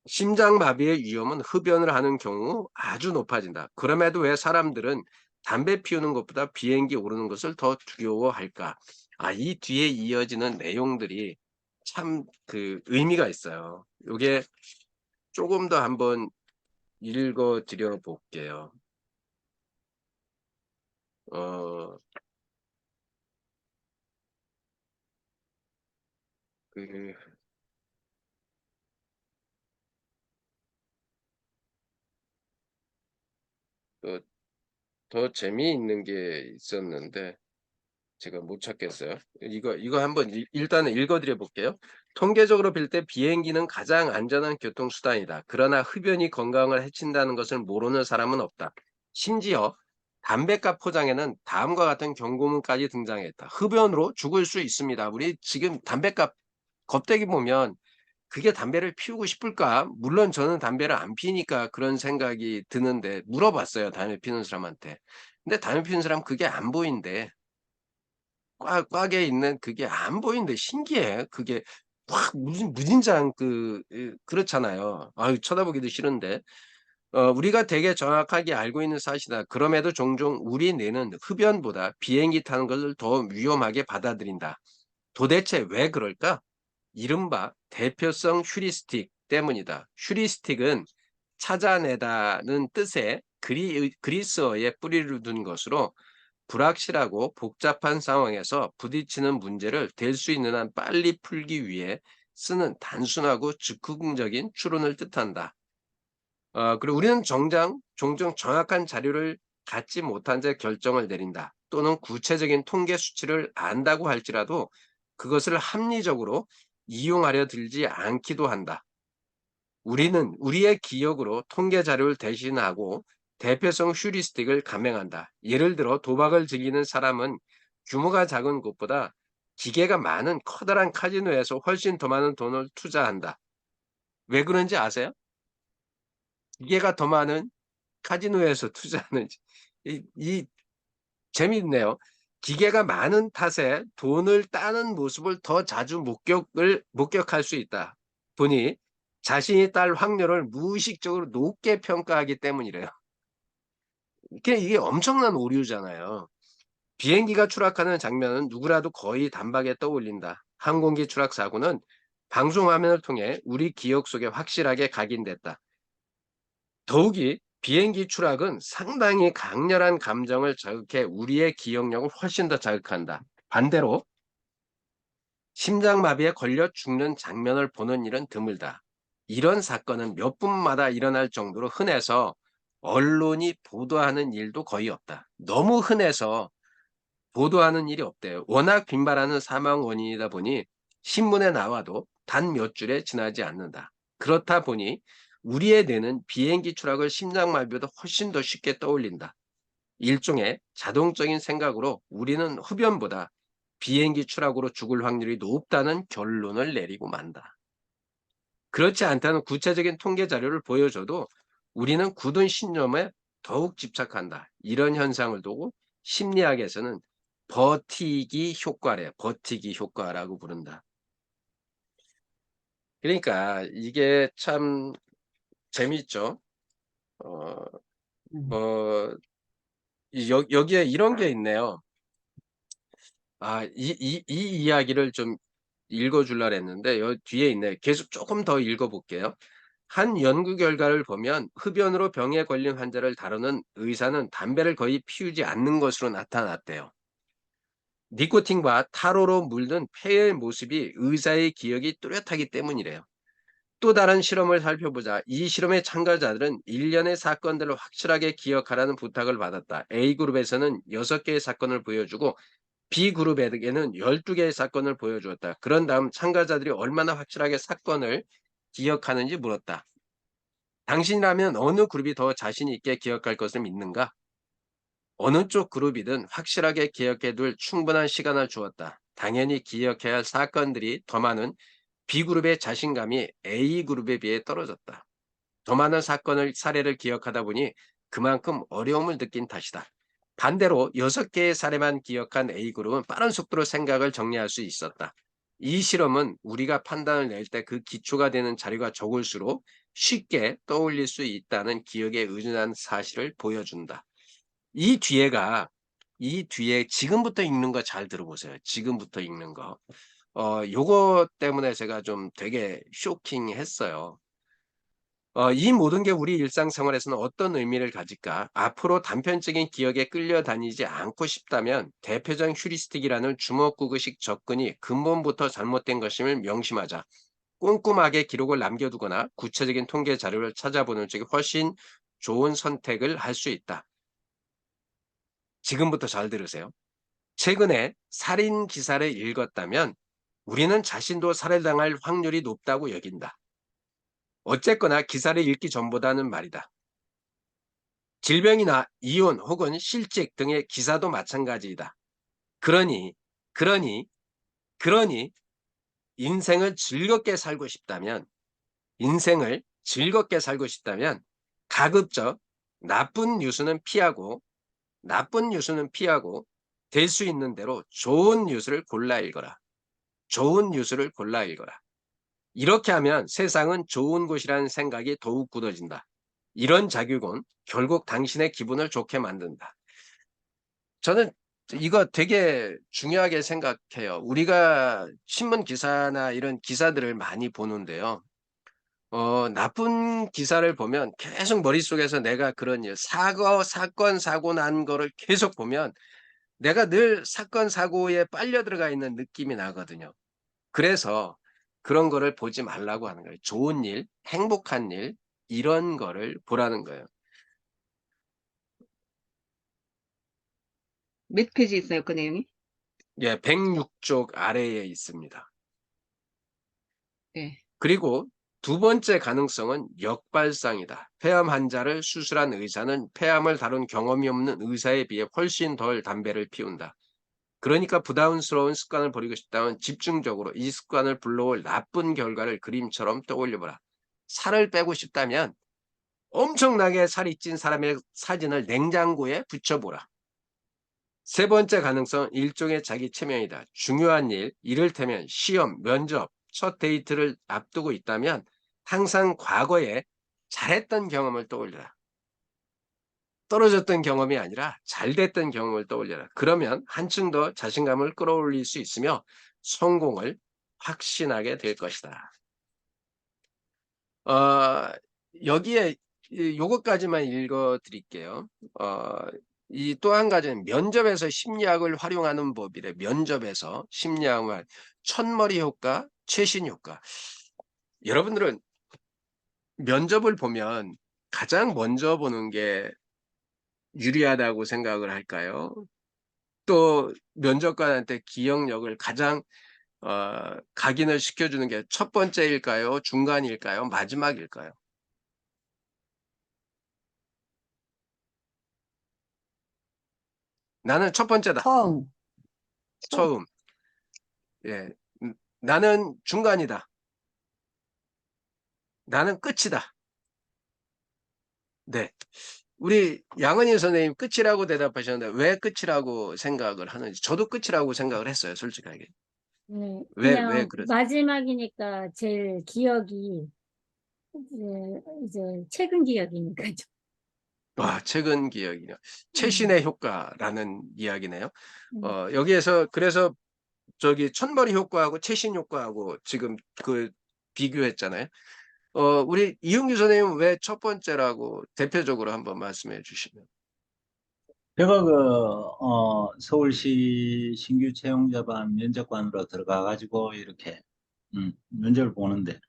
심장마비의 위험은 흡연을 하는 경우 아주 높아진다. 그럼에도 왜 사람들은 담배 피우는 것보다 비행기 오르는 것을 더 두려워할까? 이 뒤에 이어지는 내용들이 참 그 의미가 있어요. 요게 조금 더 한번 읽어 드려 볼게요. 어, 그, 또 더 재미있는 게 있었는데, 제가 못 찾겠어요. 이거 한번 일단은 읽어드려 볼게요. 통계적으로 볼 때 비행기는 가장 안전한 교통수단이다. 그러나 흡연이 건강을 해친다는 것을 모르는 사람은 없다. 심지어 담뱃값 포장에는 다음과 같은 경고문까지 등장했다. 흡연으로 죽을 수 있습니다. 우리 지금 담뱃값 껍데기 보면 그게 담배를 피우고 싶을까? 물론 저는 담배를 안 피니까 그런 생각이 드는데 물어봤어요. 담배 피우는 사람한테. 근데 담배 피우는 사람 그게 안 보인대. 꽉에 있는 그게 안 보이는데 신기해. 그게 확 무진장 그렇잖아요. 아유, 쳐다보기도 싫은데. 우리가 되게 정확하게 알고 있는 사실이다. 그럼에도 종종 우리 뇌는 흡연보다 비행기 타는 것을 더 위험하게 받아들인다. 도대체 왜 그럴까? 이른바 대표성 휴리스틱 때문이다. 휴리스틱은 찾아내다는 뜻의 그리스어의 뿌리를 둔 것으로 불확실하고 복잡한 상황에서 부딪히는 문제를 될 수 있는 한 빨리 풀기 위해 쓰는 단순하고 즉흥적인 추론을 뜻한다. 그리고 우리는 종종 정확한 자료를 갖지 못한 채 결정을 내린다. 또는 구체적인 통계 수치를 안다고 할지라도 그것을 합리적으로 이용하려 들지 않기도 한다. 우리는 우리의 기억으로 통계 자료를 대신하고 대표성 휴리스틱을 감행한다. 예를 들어 도박을 즐기는 사람은 규모가 작은 곳보다 기계가 많은 커다란 카지노에서 훨씬 더 많은 돈을 투자한다. 왜 그런지 아세요? 기계가 더 많은 카지노에서 투자하는지. 이 재미있네요. 기계가 많은 탓에 돈을 따는 모습을 더 자주 목격할 수 있다. 보니 자신이 딸 확률을 무의식적으로 높게 평가하기 때문이래요. 이게 엄청난 오류잖아요. 비행기가 추락하는 장면은 누구라도 거의 단박에 떠올린다. 항공기 추락 사고는 방송 화면을 통해 우리 기억 속에 확실하게 각인됐다. 더욱이 비행기 추락은 상당히 강렬한 감정을 자극해 우리의 기억력을 훨씬 더 자극한다. 반대로 심장마비에 걸려 죽는 장면을 보는 일은 드물다. 이런 사건은 몇 분마다 일어날 정도로 흔해서 언론이 보도하는 일도 거의 없다. 너무 흔해서 보도하는 일이 없대요. 워낙 빈발하는 사망 원인이다 보니 신문에 나와도 단 몇 줄에 지나지 않는다. 그렇다 보니 우리의 뇌는 비행기 추락을 심장마비보다 훨씬 더 쉽게 떠올린다. 일종의 자동적인 생각으로 우리는 흡연보다 비행기 추락으로 죽을 확률이 높다는 결론을 내리고 만다. 그렇지 않다는 구체적인 통계 자료를 보여줘도 우리는 굳은 신념에 더욱 집착한다. 이런 현상을 두고 심리학에서는 버티기 효과래. 버티기 효과라고 부른다. 그러니까 이게 참 재밌죠. 어, 뭐, 여기에 이런 게 있네요. 이 이야기를 좀 읽어주려고 했는데, 여기 뒤에 있네. 계속 조금 더 읽어볼게요. 한 연구 결과를 보면 흡연으로 병에 걸린 환자를 다루는 의사는 담배를 거의 피우지 않는 것으로 나타났대요. 니코틴과 타로로 물든 폐의 모습이 의사의 기억이 뚜렷하기 때문이래요. 또 다른 실험을 살펴보자. 이 실험의 참가자들은 일련의 사건들을 확실하게 기억하라는 부탁을 받았다. A그룹에서는 6개의 사건을 보여주고 B그룹에게는 12개의 사건을 보여주었다. 그런 다음 참가자들이 얼마나 확실하게 사건을 기억하는지 물었다. 당신이라면 어느 그룹이 더 자신 있게 기억할 것을 믿는가? 어느 쪽 그룹이든 확실하게 기억해둘 충분한 시간을 주었다. 당연히 기억해야 할 사건들이 더 많은 B그룹의 자신감이 A그룹에 비해 떨어졌다. 더 많은 사례를 기억하다 보니 그만큼 어려움을 느낀 탓이다. 반대로 6개의 사례만 기억한 A그룹은 빠른 속도로 생각을 정리할 수 있었다. 이 실험은 우리가 판단을 낼 때 그 기초가 되는 자료가 적을수록 쉽게 떠올릴 수 있다는 기억에 의존한 사실을 보여준다. 이 뒤에 지금부터 읽는 거 잘 들어보세요. 지금부터 읽는 거. 요거 때문에 제가 좀 되게 쇼킹했어요. 이 모든 게 우리 일상생활에서는 어떤 의미를 가질까? 앞으로 단편적인 기억에 끌려다니지 않고 싶다면 대표적 휴리스틱이라는 주먹구구식 접근이 근본부터 잘못된 것임을 명심하자. 꼼꼼하게 기록을 남겨두거나 구체적인 통계 자료를 찾아보는 쪽이 훨씬 좋은 선택을 할 수 있다. 지금부터 잘 들으세요. 최근에 살인 기사를 읽었다면 우리는 자신도 살해당할 확률이 높다고 여긴다. 어쨌거나 기사를 읽기 전보다는 말이다. 질병이나 이혼 혹은 실직 등의 기사도 마찬가지이다. 그러니, 그러니, 그러니 인생을 즐겁게 살고 싶다면, 인생을 즐겁게 살고 싶다면 가급적 나쁜 뉴스는 피하고, 나쁜 뉴스는 피하고 될 수 있는 대로 좋은 뉴스를 골라 읽어라. 좋은 뉴스를 골라 읽어라. 이렇게 하면 세상은 좋은 곳이라는 생각이 더욱 굳어진다. 이런 자극은 결국 당신의 기분을 좋게 만든다. 저는 이거 되게 중요하게 생각해요. 우리가 신문 기사나 이런 기사들을 많이 보는데요. 나쁜 기사를 보면 계속 머릿속에서 내가 그런 일, 사고 난 거를 계속 보면 내가 늘 사건, 사고에 빨려 들어가 있는 느낌이 나거든요. 그래서 그런 거를 보지 말라고 하는 거예요. 좋은 일, 행복한 일, 이런 거를 보라는 거예요. 몇 페이지 있어요, 그 내용이? 예, 106쪽 아래에 있습니다. 네. 그리고 두 번째 가능성은 역발상이다. 폐암 환자를 수술한 의사는 폐암을 다룬 경험이 없는 의사에 비해 훨씬 덜 담배를 피운다. 그러니까 부담스러운 습관을 버리고 싶다면 집중적으로 이 습관을 불러올 나쁜 결과를 그림처럼 떠올려보라. 살을 빼고 싶다면 엄청나게 살이 찐 사람의 사진을 냉장고에 붙여보라. 세 번째 가능성은 일종의 자기 체면이다. 중요한 일, 이를테면 시험, 면접, 첫 데이트를 앞두고 있다면 항상 과거에 잘했던 경험을 떠올려라. 떨어졌던 경험이 아니라 잘됐던 경험을 떠올려라. 그러면 한층 더 자신감을 끌어올릴 수 있으며 성공을 확신하게 될 것이다. 여기에 요것까지만 읽어 드릴게요. 이 또 한 가지는 면접에서 심리학을 활용하는 법이래. 면접에서 심리학을 첫머리 효과, 최신 효과. 여러분들은 면접을 보면 가장 먼저 보는 게 유리하다고 생각을 할까요? 또 면접관한테 기억력을 가장 각인을 시켜주는 게 첫 번째일까요? 중간일까요? 마지막일까요? 나는 첫 번째다. 처음. 처음. 예. 나는 중간이다. 나는 끝이다. 네. 우리 양은희 선생님 끝이라고 대답하셨는데 왜 끝이라고 생각을 하는지 저도 끝이라고 생각을 했어요, 솔직하게. 네, 왜 그냥 그러세요? 마지막이니까 제일 기억이 이제 최근 기억이니까 좀. 와, 최근 기억이요. 음, 최신의 효과라는 이야기네요. 음. 여기에서 그래서 저기 첫머리 효과하고 최신 효과하고 지금 그 비교했잖아요. 우리 이용규 선생님은 왜 첫 번째라고 대표적으로 한번 말씀해 주시면. 제가 서울시 신규 채용자반 면접관으로 들어가가지고 이렇게, 면접을 보는데,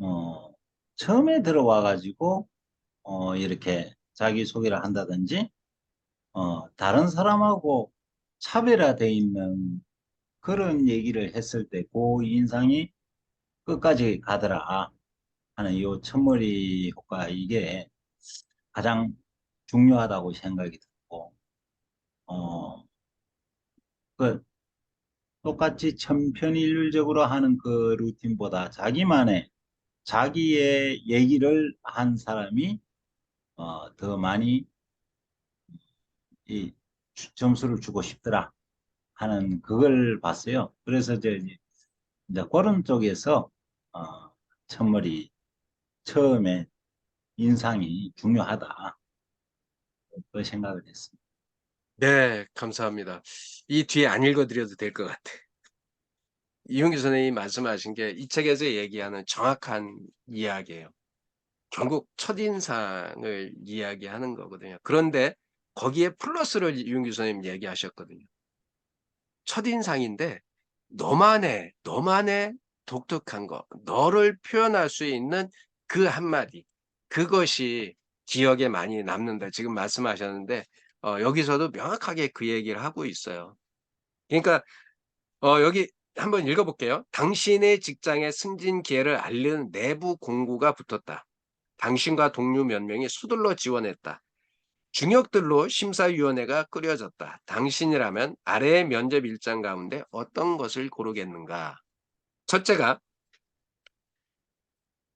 어, 처음에 들어와가지고, 이렇게 자기소개를 한다든지, 다른 사람하고 차별화되어 있는 그런 얘기를 했을 때 그 인상이 끝까지 가더라 하는 이 첫머리 효과, 이게 가장 중요하다고 생각이 들고, 어, 그 똑같이 천편일률적으로 하는 그 루틴보다 자기의 얘기를 한 사람이 더 많이 이 점수를 주고 싶더라 하는 그걸 봤어요. 그래서 이제 그런 쪽에서 첫머리 처음에 인상이 중요하다 그 생각을 했습니다. 네, 감사합니다. 이 뒤에 안 읽어드려도 될 것 같아. 이용규 선생님이 말씀하신 게 이 책에서 얘기하는 정확한 이야기예요. 결국 첫인상을 이야기하는 거거든요. 그런데 거기에 플러스를 이용규 선생님 얘기하셨거든요. 첫인상인데 너만의 독특한 거, 너를 표현할 수 있는 그 한마디, 그것이 기억에 많이 남는다. 지금 말씀하셨는데 여기서도 명확하게 그 얘기를 하고 있어요. 그러니까 여기 한번 읽어볼게요. 당신의 직장의 승진 기회를 알리는 내부 공고가 붙었다. 당신과 동료 몇 명이 서둘러 지원했다. 중역들로 심사위원회가 꾸려졌다. 당신이라면 아래의 면접 일정 가운데 어떤 것을 고르겠는가? 첫째가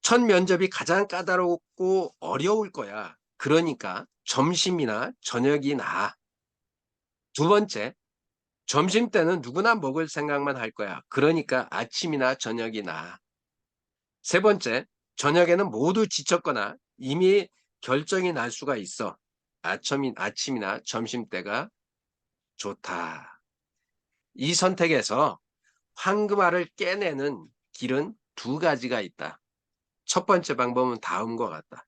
첫 면접이 가장 까다롭고 어려울 거야. 그러니까 점심이나 저녁이 나아. 두 번째, 점심 때는 누구나 먹을 생각만 할 거야. 그러니까 아침이나 저녁이 나아. 세 번째, 저녁에는 모두 지쳤거나 이미 결정이 날 수가 있어. 아침이나 점심때가 좋다. 이 선택에서 황금알을 깨내는 길은 두 가지가 있다. 첫 번째 방법은 다음과 같다.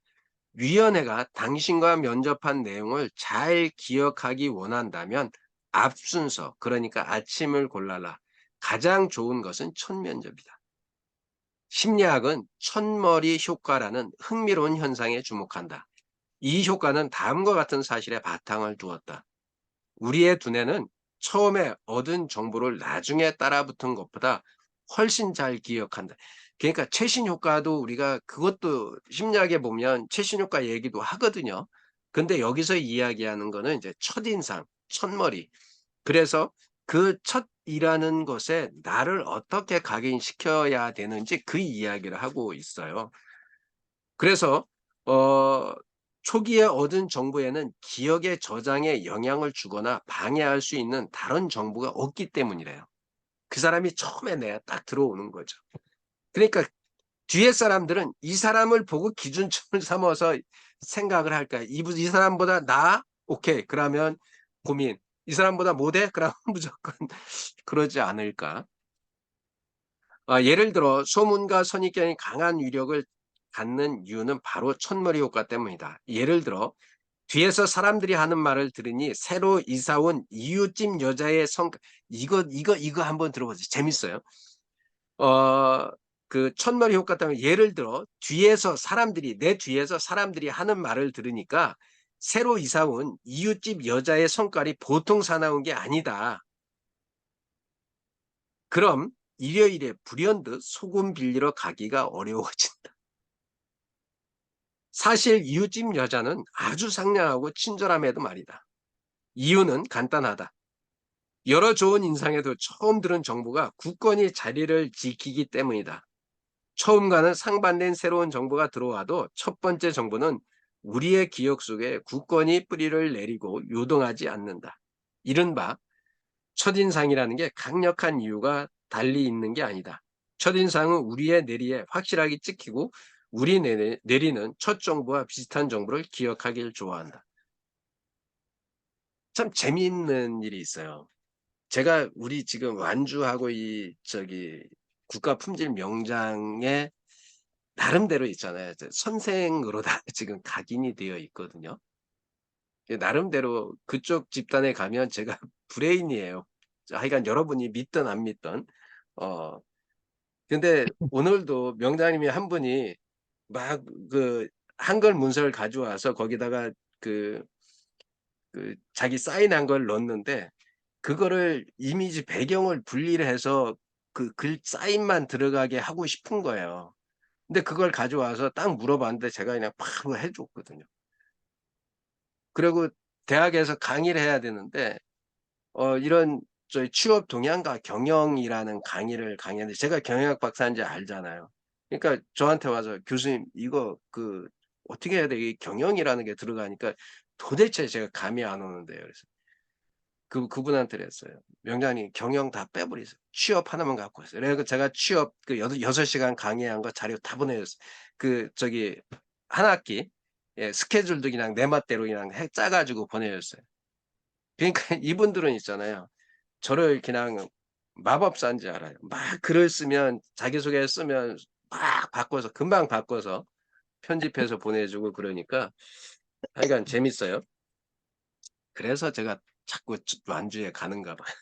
위원회가 당신과 면접한 내용을 잘 기억하기 원한다면 앞 순서, 그러니까 아침을 골라라. 가장 좋은 것은 첫 면접이다. 심리학은 첫머리 효과라는 흥미로운 현상에 주목한다. 이 효과는 다음과 같은 사실에 바탕을 두었다. 우리의 두뇌는 처음에 얻은 정보를 나중에 따라붙은 것보다 훨씬 잘 기억한다. 그러니까 최신 효과도 우리가 그것도 심리학에 보면 최신 효과 얘기도 하거든요. 근데 여기서 이야기하는 거는 이제 첫인상, 첫머리. 그래서 그 첫이라는 것에 나를 어떻게 각인시켜야 되는지 그 이야기를 하고 있어요. 그래서 어 초기에 얻은 정보에는 기억의 저장에 영향을 주거나 방해할 수 있는 다른 정보가 없기 때문이래요. 그 사람이 처음에 내가 딱 들어오는 거죠. 그러니까 뒤에 사람들은 이 사람을 보고 기준점을 삼아서 생각을 할까요? 이 사람보다 나? 오케이. 그러면 고민. 이 사람보다 못해? 그러면 무조건 그러지 않을까? 예를 들어 소문과 선입견이 강한 위력을 갖는 이유는 바로 첫머리 효과 때문이다. 예를 들어 뒤에서 사람들이 하는 말을 들으니 새로 이사 온 이웃집 여자의 이거 한번 들어보세요. 재밌어요. 그 첫머리 효과 때문에 예를 들어 내 뒤에서 사람들이 하는 말을 들으니까 새로 이사 온 이웃집 여자의 성깔이 보통 사나운 게 아니다. 그럼 일요일에 불현듯 소금 빌리러 가기가 어려워진다. 사실 이웃집 여자는 아주 상냥하고 친절함에도 말이다. 이유는 간단하다. 여러 좋은 인상에도 처음 들은 정부가 굳건히 자리를 지키기 때문이다. 처음과는 상반된 새로운 정부가 들어와도 첫 번째 정부는 우리의 기억 속에 굳건히 뿌리를 내리고 요동하지 않는다. 이른바 첫인상이라는 게 강력한 이유가 달리 있는 게 아니다. 첫인상은 우리의 뇌리에 확실하게 찍히고 우리 뇌리는 첫 정부와 비슷한 정부를 기억하길 좋아한다. 참 재미있는 일이 있어요. 제가 우리 지금 완주하고 국가 품질 명장에 나름대로 있잖아요. 선생으로 다 지금 각인이 되어 있거든요. 나름대로 그쪽 집단에 가면 제가 브레인이에요. 하여간 여러분이 믿든 안 믿든. 근데 오늘도 명장님이 한 분이 막 한글 문서를 가져와서 거기다가 자기 사인한 걸 넣었는데 그거를 이미지 배경을 분리를 해서 그 글 사인만 들어가게 하고 싶은 거예요. 근데 그걸 가져와서 딱 물어봤는데 제가 그냥 바로 해 줬거든요. 그리고 대학에서 강의를 해야 되는데 이런 저희 취업 동향과 경영이라는 강의를 강의하는데 제가 경영학 박사인지 알잖아요. 그러니까 저한테 와서 "교수님 이거 어떻게 해야 돼?" 이 경영이라는 게 들어가니까 도대체 제가 감이 안 오는데요. 그래서 그분한테 그랬어요. "명장님 경영 다 빼버리세요. 취업 하나만 갖고 오세요." 그래 갖고 제가 취업 6시간 강의한 거 자료 다 보내줬어요. 한 학기 스케줄도 그냥 내 맛대로 그냥 짜 가지고 보내줬어요. 그러니까 이분들은 있잖아요. 저를 그냥 마법사인 줄 알아요. 막 글을 쓰면 자기소개 쓰면 막 바꿔서 금방 바꿔서 편집해서 보내주고 그러니까 하여간 재밌어요. 그래서 제가 자꾸 완주에 가는가 봐요.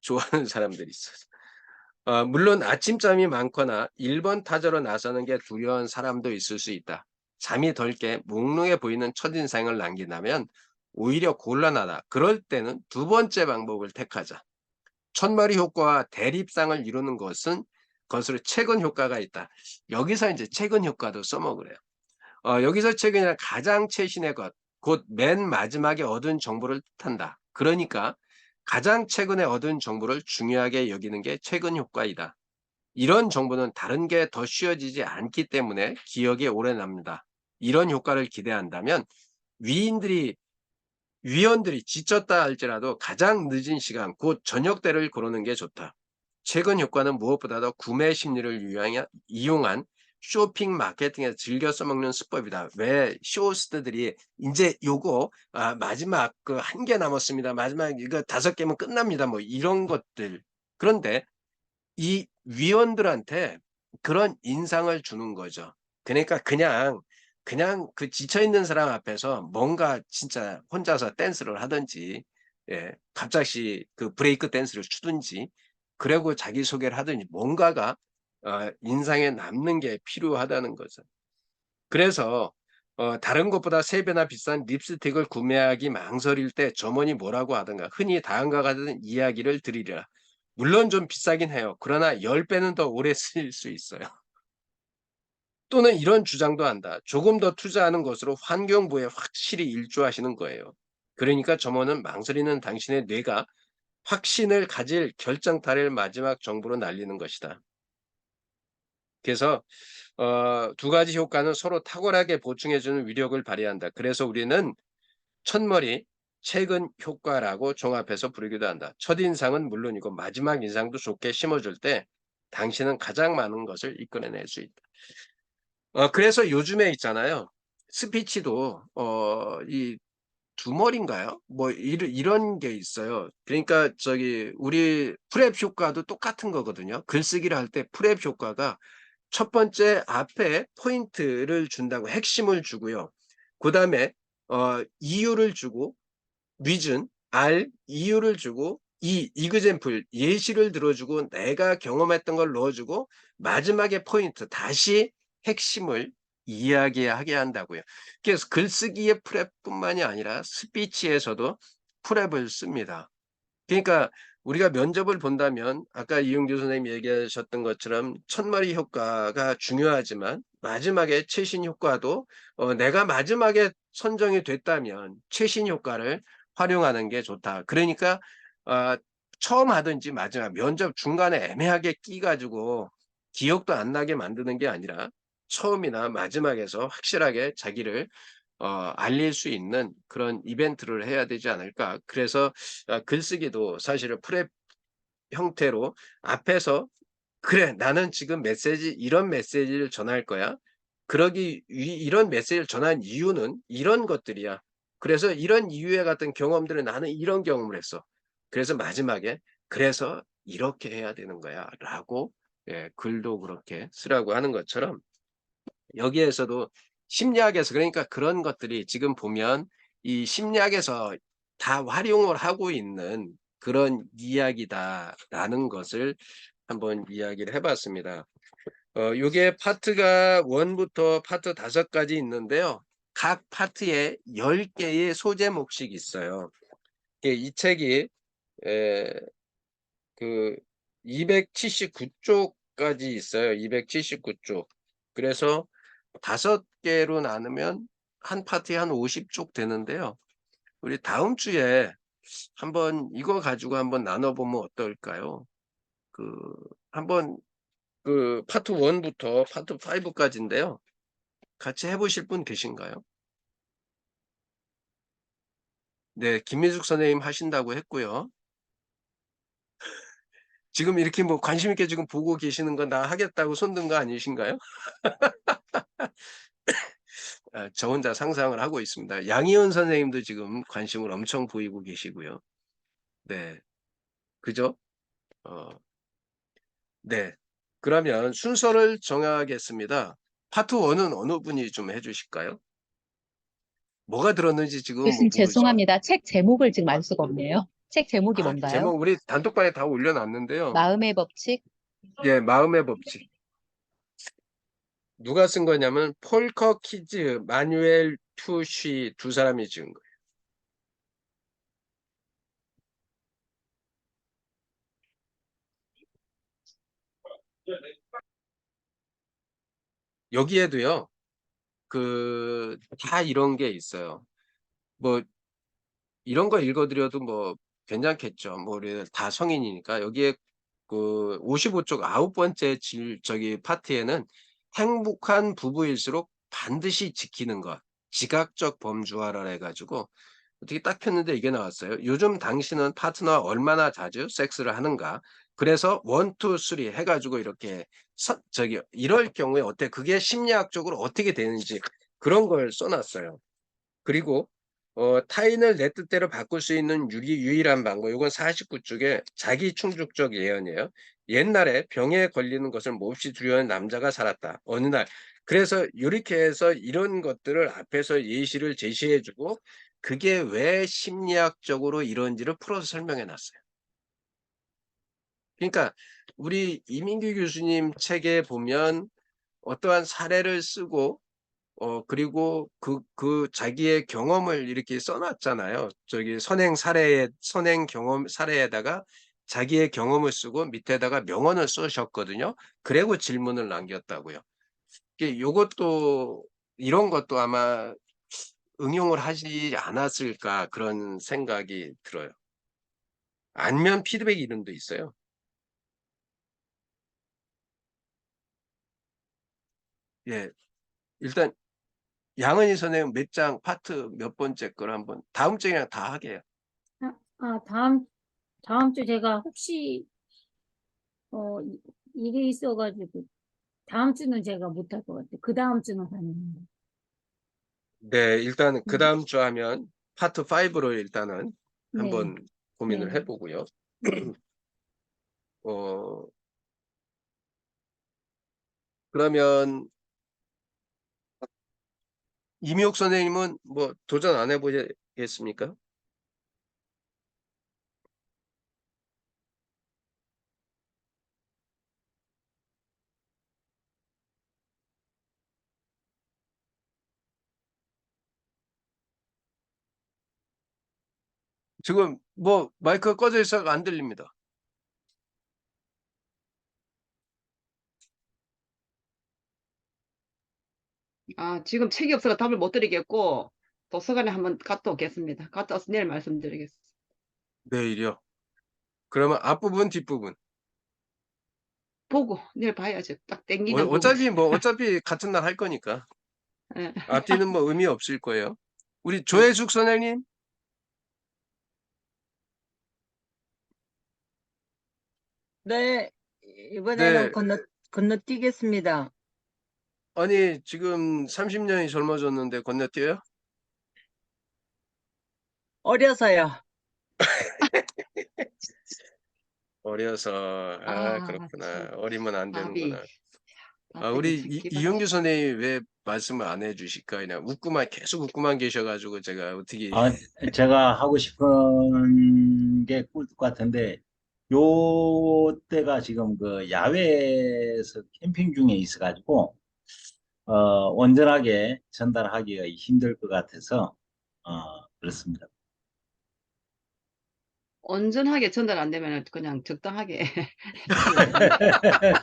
좋아하는 사람들이 있어서. 물론 아침잠이 많거나 1번 타자로 나서는 게 두려운 사람도 있을 수 있다. 잠이 덜 깨 몽롱해 보이는 첫인상을 남긴다면 오히려 곤란하다. 그럴 때는 두 번째 방법을 택하자. 첫머리 효과와 대립상을 이루는 것으로 최근 효과가 있다. 여기서 이제 최근 효과도 써먹으래요. 여기서 최근이란 가장 최신의 것, 곧 맨 마지막에 얻은 정보를 뜻한다. 그러니까 가장 최근에 얻은 정보를 중요하게 여기는 게 최근 효과이다. 이런 정보는 다른 게 더 쉬워지지 않기 때문에 기억에 오래 남는다. 이런 효과를 기대한다면 위원들이 지쳤다 할지라도 가장 늦은 시간, 곧 저녁 때를 고르는 게 좋다. 최근 효과는 무엇보다도 구매 심리를 이용한 쇼핑 마케팅에서 즐겨 써먹는 수법이다. 왜 쇼호스트들이 이제 요거 마지막 한 개 남았습니다. 마지막 이거 5개면 끝납니다. 뭐 이런 것들. 그런데 이 위원들한테 그런 인상을 주는 거죠. 그러니까 그냥 그 지쳐 있는 사람 앞에서 뭔가 진짜 혼자서 댄스를 하든지 갑자기 브레이크 댄스를 추든지 그리고 자기소개를 하든지 뭔가가 인상에 남는 게 필요하다는 거죠. 그래서 다른 것보다 3배나 비싼 립스틱을 구매하기 망설일 때 점원이 뭐라고 하든가 흔히 다음과 같은 이야기를 드리리라. 물론 좀 비싸긴 해요. 그러나 10배는 더 오래 쓰일 수 있어요. 또는 이런 주장도 한다. 조금 더 투자하는 것으로 환경부에 확실히 일조하시는 거예요. 그러니까 점원은 망설이는 당신의 뇌가 확신을 가질 결정타를 마지막 정보로 날리는 것이다. 그래서 두 가지 효과는 서로 탁월하게 보충해주는 위력을 발휘한다. 그래서 우리는 첫머리, 최근 효과라고 종합해서 부르기도 한다. 첫인상은 물론이고 마지막 인상도 좋게 심어줄 때 당신은 가장 많은 것을 이끌어낼 수 있다. 그래서 요즘에 있잖아요. 스피치도 이 두머리인가요? 뭐 이런 게 있어요. 그러니까 우리 프렙 효과도 똑같은 거거든요. 글쓰기를 할 때 프렙 효과가 첫 번째 앞에 포인트를 준다고 핵심을 주고요. 그다음에 이유를 주고 reason, 이유를 주고 example, 예시를 들어주고 내가 경험했던 걸 넣어주고 마지막에 포인트, 다시 핵심을 이야기하게 한다고요. 그래서 글쓰기의 프랩뿐만이 아니라 스피치에서도 프랩을 씁니다. 그러니까 우리가 면접을 본다면 아까 이용주 선생님이 얘기하셨던 것처럼 첫머리 효과가 중요하지만 마지막에 최신 효과도 내가 마지막에 선정이 됐다면 최신 효과를 활용하는 게 좋다. 그러니까 아, 처음 하든지 마지막 면접 중간에 애매하게 끼 가지고 기억도 안 나게 만드는 게 아니라 처음이나 마지막에서 확실하게 자기를 알릴 수 있는 그런 이벤트를 해야 되지 않을까. 그래서 글쓰기도 사실은 프랩 형태로 앞에서 "그래 나는 지금 메시지 이런 메시지를 전할 거야. 이런 메시지를 전한 이유는 이런 것들이야. 그래서 이런 이유의 같은 경험들을 나는 이런 경험을 했어. 그래서 마지막에 그래서 이렇게 해야 되는 거야."라고 예 글도 그렇게 쓰라고 하는 것처럼 여기에서도 심리학에서 그러니까 그런 것들이 지금 보면 이 심리학에서 다 활용을 하고 있는 그런 이야기다라는 것을 한번 이야기를 해 봤습니다. 요게 파트가 1 부터 파트 5 까지 있는데요. 각 파트에 10 개의 소제목씩이 있어요. 이 책이 에 그 279 쪽까지 있어요. 279 쪽. 그래서 5 개로 나누면 한 파트에 한 50쪽 되는데요. 우리 다음 주에 한번 이거 가지고 한번 나눠 보면 어떨까요? 그 한번 그 파트 1 부터 파트 5 까지인데요. 같이 해 보실 분 계신가요? 네. 김민숙 선생님 하신다고 했고요. 지금 이렇게 뭐 관심 있게 지금 보고 계시는 건 나 하겠다고 손든 거 아니신가요? 저 혼자 상상을 하고 있습니다. 양희은 선생님도 지금 관심을 엄청 보이고 계시고요. 네. 그죠? 어 네. 그러면 순서를 정하겠습니다. 파트 1은 어느 분이 좀 해 주실까요? 뭐가 들었는지 지금 뭐 교수님 모르죠? 죄송합니다. 책 제목을 지금 알 수가 없네요. 책 제목이 뭔가요? 제목 우리 단톡방에 다 올려 놨는데요. 마음의 법칙? 예, 마음의 법칙. 누가 쓴 거냐면 폴커 키즈, 마뉴엘 푸쉬 두 사람이 지은 거예요. 여기에도요. 다 이런 게 있어요. 뭐 이런 거 읽어 드려도 뭐 괜찮겠죠. 뭐 우리 다 성인이니까. 여기에 55쪽 9 번째 파트에는 행복한 부부일수록 반드시 지키는 것, 지각적 범주화라 해 가지고 어떻게 딱 폈는데 이게 나왔어요. "요즘 당신은 파트너와 얼마나 자주 섹스를 하는가?" 그래서 1, 2, 3 해 가지고 이렇게 이럴 경우에 그게 심리학적으로 어떻게 되는지 그런 걸 써 놨어요. 그리고 타인을 내 뜻대로 바꿀 수 있는 유일한 방법 요건 49 쪽에 자기 충족적 예언이에요. "옛날에 병에 걸리는 것을 몹시 두려워하는 남자가 살았다. 어느 날" 그래서 요렇게 해서 이런 것들을 앞에서 예시를 제시해 주고 그게 왜 심리학적으로 이런지를 풀어서 설명해 놨어요. 그러니까 우리 이민규 교수님 책에 보면 어떠한 사례를 쓰고 그리고 자기의 경험을 이렇게 써 놨잖아요. 저기 선행 경험 사례에다가 자기의 경험을 쓰고 밑에다가 명언을 쓰셨거든요. 그리고 질문을 남겼다고요. 이게 요것도 이런 것도 아마 응용을 하지 않았을까 그런 생각이 들어요. 안면 피드백 이론도 있어요. 예. 일단 양은희 선생님 몇 장 파트 몇 번째 걸 한번 다음 주에 그냥 다 하게요. 다음 주 제가 혹시, 일이 있어가지고, 다음 주는 제가 못할 것 같아요. 그 다음 주는 가능합니다. 네. 일단 네, 그다음 주 하면 파트 5로 일단은 네, 한번 고민을 네, 해 보고요. 네. 어 그러면 이미옥 선생님은 뭐 도전 안 해 보시겠습니까? 지금 뭐 마이크가 꺼져 있어서 안 들립니다. 지금 책이 없어서 답을 못 드리겠고, 도서관에 한번 갔다 오겠습니다. 갔다 와서 내일 말씀드리겠습니다. 내일이요. 그러면 앞부분, 뒷부분. 보고, 내일 봐야죠. 딱 땡기는 부분. 어차피 같은 날 할 거니까. 예. 앞뒤는 뭐 의미 없을 거예요. 우리 조혜숙 선생님. 네, 이번에는 네. 건너뛰겠습니다. 아니, 지금 30년이 젊어졌는데 건너뛰어요? 어려서요. 어려서, 그렇구나. 참, 어리면 안 답이, 되는구나. 답변이 우리 참 기발하네. 이용규 선생님이 왜 말씀을 안 해주실까? 그냥 계속 웃고만 계셔가지고 제가 어떻게. 제가 하고 싶은 게 꿀 같은데, 요 때가 지금 그 야외에서 캠핑 중에 있어가지고, 온전하게 전달하기가 힘들 것 같아서, 그렇습니다. 온전하게 전달 안 되면 그냥 적당하게 해주시면 됩니다.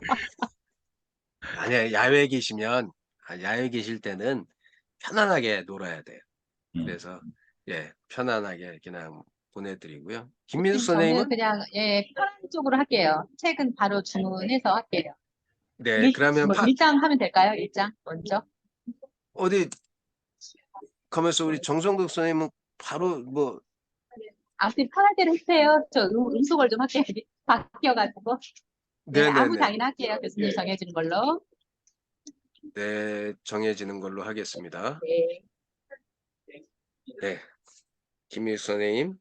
아니야, 야외에 계실 때는 편안하게 놀아야 돼요. 그래서, 예, 편안하게 그냥 보내드리고요. 김민숙 저는 선생님은? 그냥 편한 쪽으로 할게요. 책은 바로 주문해서 할게요. 네, 그러면 일장 하면 될까요? 일장 먼저. 어디, 가면서 우리 정성덕 선생님은 바로 뭐, 아무튼 편할 대로 해주세요. 저 음소걸 좀 할게요. 바뀌어가지고. 네, 아무 네네네. 당이나 할게요. 교수님 정해주는 걸로. 네, 정해지는 걸로 하겠습니다. 네. 네, 김민숙 선생님.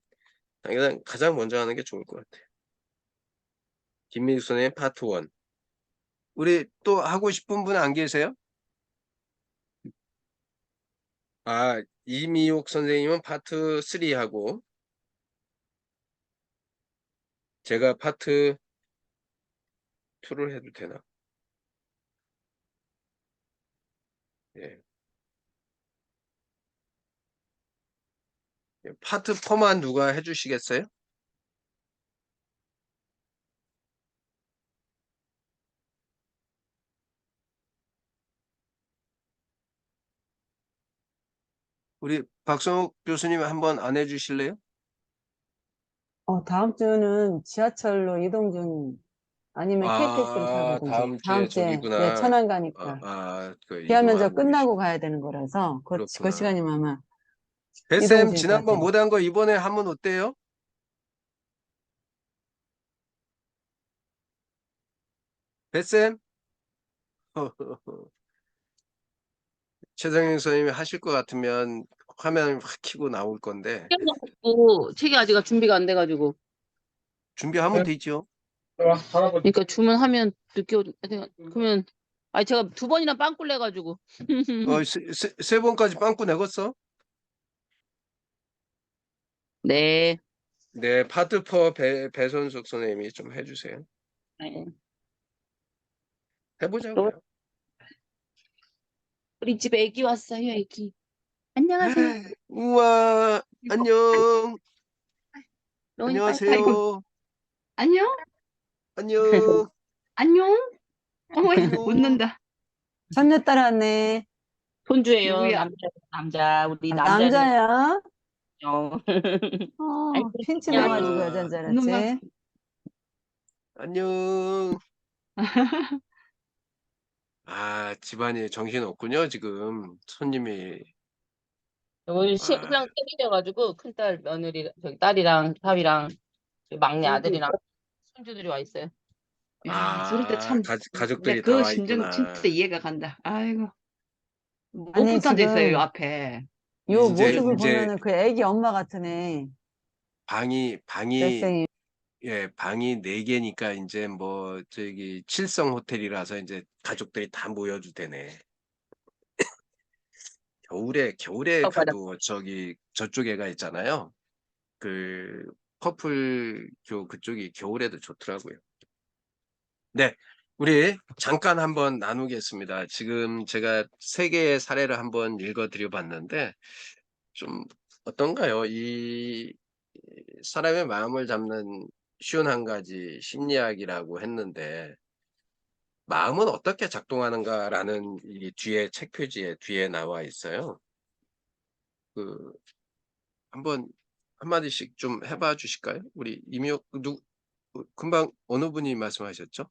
일단 가장 먼저 하는 게 좋을 것 같아요. 김민숙 선생님 파트 1. 우리 또 하고 싶은 분 안 계세요? 이미옥 선생님은 파트 3 하고, 제가 파트 2를 해도 되나? 예. 파트 4만 누가 해주시겠어요? 우리 박성욱 교수님 한번 안 해주실래요? 다음 주는 지하철로 이동 중 아니면 KTX를 타거든요. 다음 주에 예, 저기구나. 천안 가니까. 그 기한 면접 이동하고 끝나고 계시고. 가야 되는 거라서 그 그렇구나. 시간이면 아마 이동 뱃쌤 중일 것 지난번 같아요. 못한 거 이번에 하면 어때요? 뱃쌤? 최성영 선생님이 하실 것 같으면 화면 확 켜고 나올 건데 책이 아직 준비가 안 돼가지고. 준비하면 되죠. 그러니까 주문하면 늦게 그러면 제가 2번이나 빵꾸 내가지고. 세 번까지 빵꾸 내겠어? 네. 네, 파트 4 배선숙 선생님이 좀 해주세요. 네. 해보자고요. 우리 집에 애기 왔어요, 애기. 안녕하세요. 우와, 안녕. 로운이 빨리. 안녕하세요. 안녕? 안녕. 안녕? 어머, 안녕. 웃는다. 손녀 따라왔네. 손주예요. 누구야? 남자. 우리 남자야? 아이고, 핀치 귀여워. 나가지고 여잔 줄 놈나. 알았지. 안녕. 집안이 정신 없군요, 지금. 손님이. 오늘 아, 신랑 생일이어가지고 큰딸 며느리 저기 딸이랑 사위랑 막내 아들이랑 손주들이 와 있어요. 야, 저럴 때 참. 가족들이 그 다 와 심정 있구나. 진짜 이해가 간다. 아이고. 못 아니, 붙어 앉아 있어요, 지금 요 앞에. 요 이제 모습을 보면은 그 애기 엄마 같은 애. 방이 뱃생이. 방이 4개니까 이제 뭐 저기 7성 호텔이라서 이제 가족들이 다 모여도 되네. 겨울에 가도 저쪽 애가 있잖아요. 그 커플 그쪽이 겨울에도 좋더라고요. 네, 우리 잠깐 한번 나누겠습니다. 지금 제가 3개의 사례를 한번 읽어드려 봤는데 좀 어떤가요? 이 사람의 마음을 잡는 쉬운 한 가지 심리학이라고 했는데 마음은 어떻게 작동하는가라는 이 뒤에 책 표지에 뒤에 나와 있어요. 그 한번 한마디씩 좀 해봐 주실까요? 우리 임yok 금방 어느 분이 말씀하셨죠?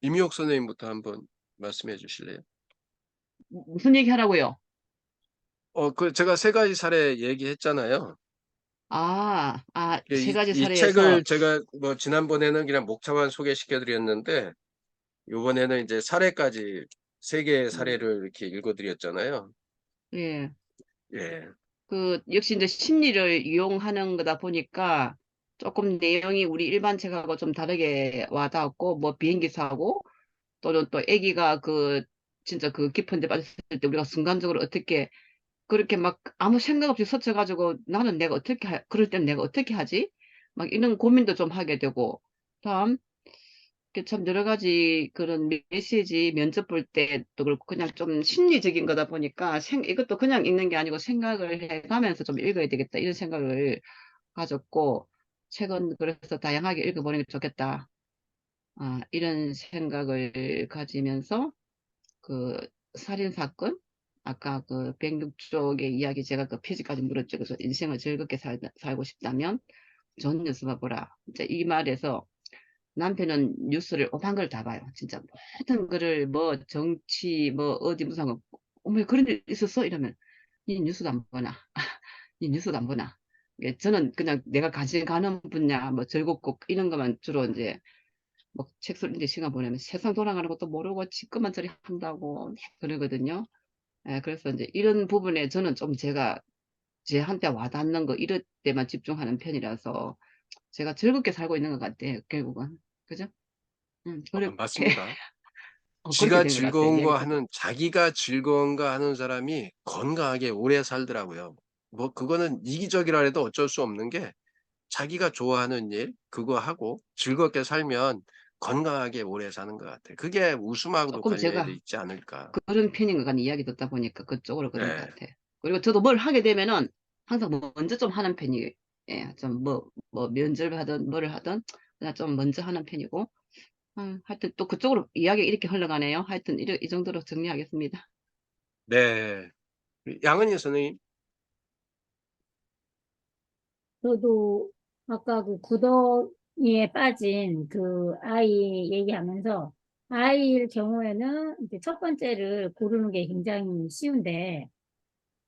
임yok 선생님부터 한번 말씀해 주실래요? 무슨 얘기 하라고요? 제가 세 가지 사례 얘기했잖아요. 세 가지 이 사례에서, 책을 제가 뭐 지난번에는 그냥 목차만 소개시켜 드렸는데 요번에는 이제 사례까지 세 개의 사례를 이렇게 읽어 드렸잖아요. 예. 예. 역시 이제 심리를 이용하는 거다 보니까 조금 내용이 우리 일반 책하고 좀 다르게 와닿았고, 뭐 비행기 사고, 또는 또 아기가 진짜 깊은 데 빠졌을 때 우리가 순간적으로 어떻게, 그렇게 막 아무 생각 없이 스쳐가지고 나는 그럴 때는 내가 어떻게 하지? 막 이런 고민도 좀 하게 되고, 다음, 참 여러 가지 그런 메시지 면접 볼 때도 그렇고 그냥 좀 심리적인 거다 보니까 이것도 그냥 읽는 게 아니고 생각을 해가면서 좀 읽어야 되겠다 이런 생각을 가졌고 책은 그래서 다양하게 읽어보는 게 좋겠다. 이런 생각을 가지면서 그 살인 사건 아까 106쪽의 이야기 제가 표지까지 물었죠. 그래서 인생을 즐겁게 살고 싶다면 좋은 뉴스만 보라. 이제 이 말에서 남편은 뉴스를 오만 걸 다 봐요. 진짜 모든 거를 뭐 정치 뭐 어디 무슨 거 어머 그런 일 있었어? 이러면 니 뉴스도 안 보나? 니 뉴스도 안 보나? 저는 그냥 내가 관심 가는 분야 뭐 즐겁고 이런 것만 주로 이제 뭐 책 읽는 시간 보내면 세상 돌아가는 것도 모르고 지금만 저리 한다고 그러거든요. 그래서 이제 이런 부분에 저는 좀 제가 제한테 와닿는 거 이럴 때만 집중하는 편이라서 제가 즐겁게 살고 있는 것 같아요. 결국은. 그죠? 그렇게 맞습니다. 그렇게 지가 된 것 같아요. 이야기 듣고. 자기가 즐거운가 하는 사람이 건강하게 오래 살더라고요. 뭐 그거는 이기적이라 해도 어쩔 수 없는 게 자기가 좋아하는 일 그거 하고 즐겁게 살면 건강하게 오래 사는 것 같아요. 그게 웃음하고도 조금 관련이 제가 있지 않을까. 그런 편인 것 같은 이야기 듣다 보니까 그쪽으로 그런 것 네. 같아요. 그리고 저도 뭘 하게 되면은 항상 먼저 좀 하는 편이에요. 좀 면접을 하든 뭐를 하든 그냥 좀 먼저 하는 편이고. 하여튼 또 그쪽으로 이야기가 이렇게 흘러가네요. 하여튼 이 정도로 정리하겠습니다. 네. 양은희 선생님. 저도 아까 그 구덩이에 빠진 그 아이 얘기하면서 아이일 경우에는 이제 첫 번째를 고르는 게 굉장히 쉬운데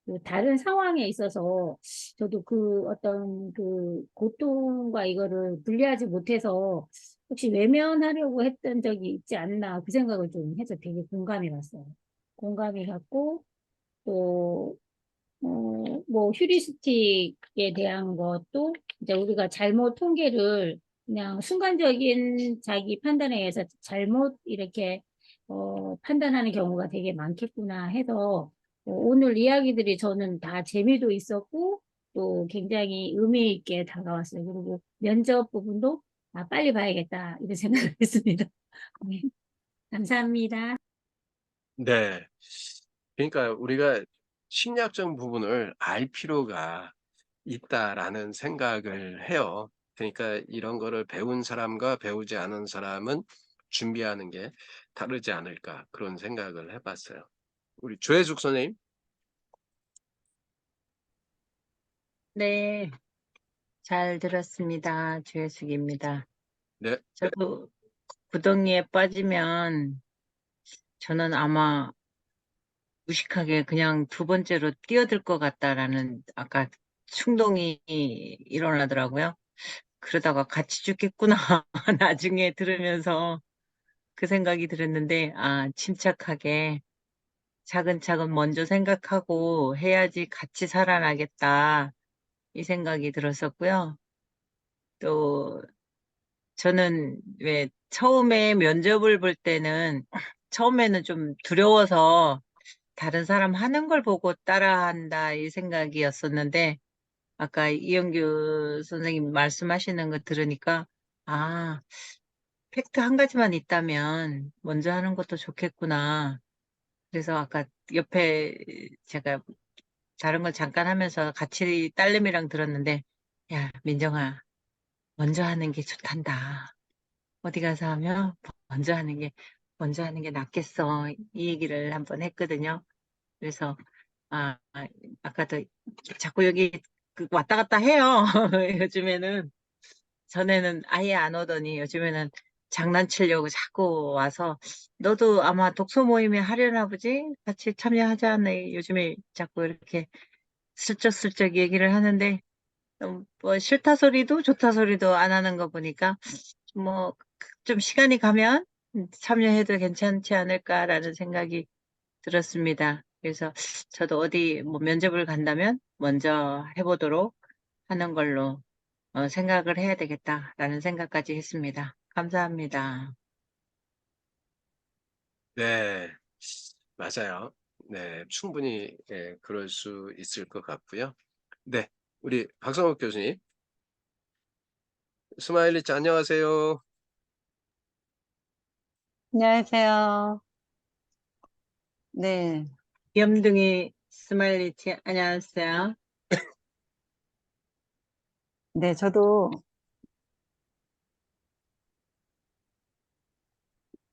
그 다른 상황에 있어서 저도 그 어떤 그 고통과 이거를 분리하지 못해서 혹시 외면하려고 했던 적이 있지 않나 그 생각을 좀 해서 되게 공감이 갔어요. 공감이 갔고 또 뭐 휴리스틱에 대한 것도 이제 우리가 잘못 통계를 그냥 순간적인 자기 판단에 의해서 잘못 이렇게 판단하는 경우가 되게 많겠구나 해서 오늘 이야기들이 저는 다 재미도 있었고 또 굉장히 의미 있게 다가왔어요. 그리고 면접 부분도 빨리 봐야겠다 이런 생각을 했습니다. 네, 감사합니다. 네. 그러니까 우리가 심리학적 부분을 알 필요가 있다라는 생각을 해요. 그러니까 이런 거를 배운 사람과 배우지 않은 사람은 준비하는 게 다르지 않을까 그런 생각을 해 봤어요. 우리 조혜숙 선생님. 네, 잘 들었습니다. 조혜숙입니다. 네. 저도 구덩이에 빠지면 저는 아마 무식하게 그냥 두 번째로 뛰어들 것 같다라는 아까 충동이 일어나더라고요. 그러다가 같이 죽겠구나. 나중에 들으면서 그 생각이 들었는데, 침착하게 차근차근 먼저 생각하고 해야지 같이 살아나겠다. 이 생각이 들었었고요. 또 저는 왜 처음에 면접을 볼 때는 처음에는 좀 두려워서 다른 사람 하는 걸 보고 따라한다 이 생각이었었는데 아까 이영규 선생님 말씀하시는 거 들으니까 아, 팩트 한 가지만 있다면 먼저 하는 것도 좋겠구나. 그래서 아까 옆에 제가 다른 걸 잠깐 하면서 같이 딸내미랑 들었는데, 야, 민정아, 먼저 하는 게 좋단다. 어디 가서 하면 먼저 하는 게 낫겠어. 이 얘기를 한번 했거든요. 그래서, 아, 아까도 자꾸 여기 왔다 갔다 해요. 요즘에는. 전에는 아예 안 오더니 요즘에는 장난치려고 자꾸 와서 너도 아마 독서 모임에 하려나 보지? 같이 참여하자. 네, 요즘에 자꾸 이렇게 슬쩍슬쩍 얘기를 하는데 뭐 싫다 소리도 좋다 소리도 안 하는 거 보니까 뭐 좀 시간이 가면 참여해도 괜찮지 않을까라는 생각이 들었습니다. 그래서 저도 어디 뭐 면접을 간다면 먼저 해보도록 하는 걸로 생각을 해야 되겠다라는 생각까지 했습니다. 감사합니다. 네, 맞아요. 네, 충분히 그럴 수 있을 것 같고요. 네, 우리 박성욱 교수님, 스마일리츠 안녕하세요. 안녕하세요. 네, 귀염둥이 스마일리치 안녕하세요. 네, 저도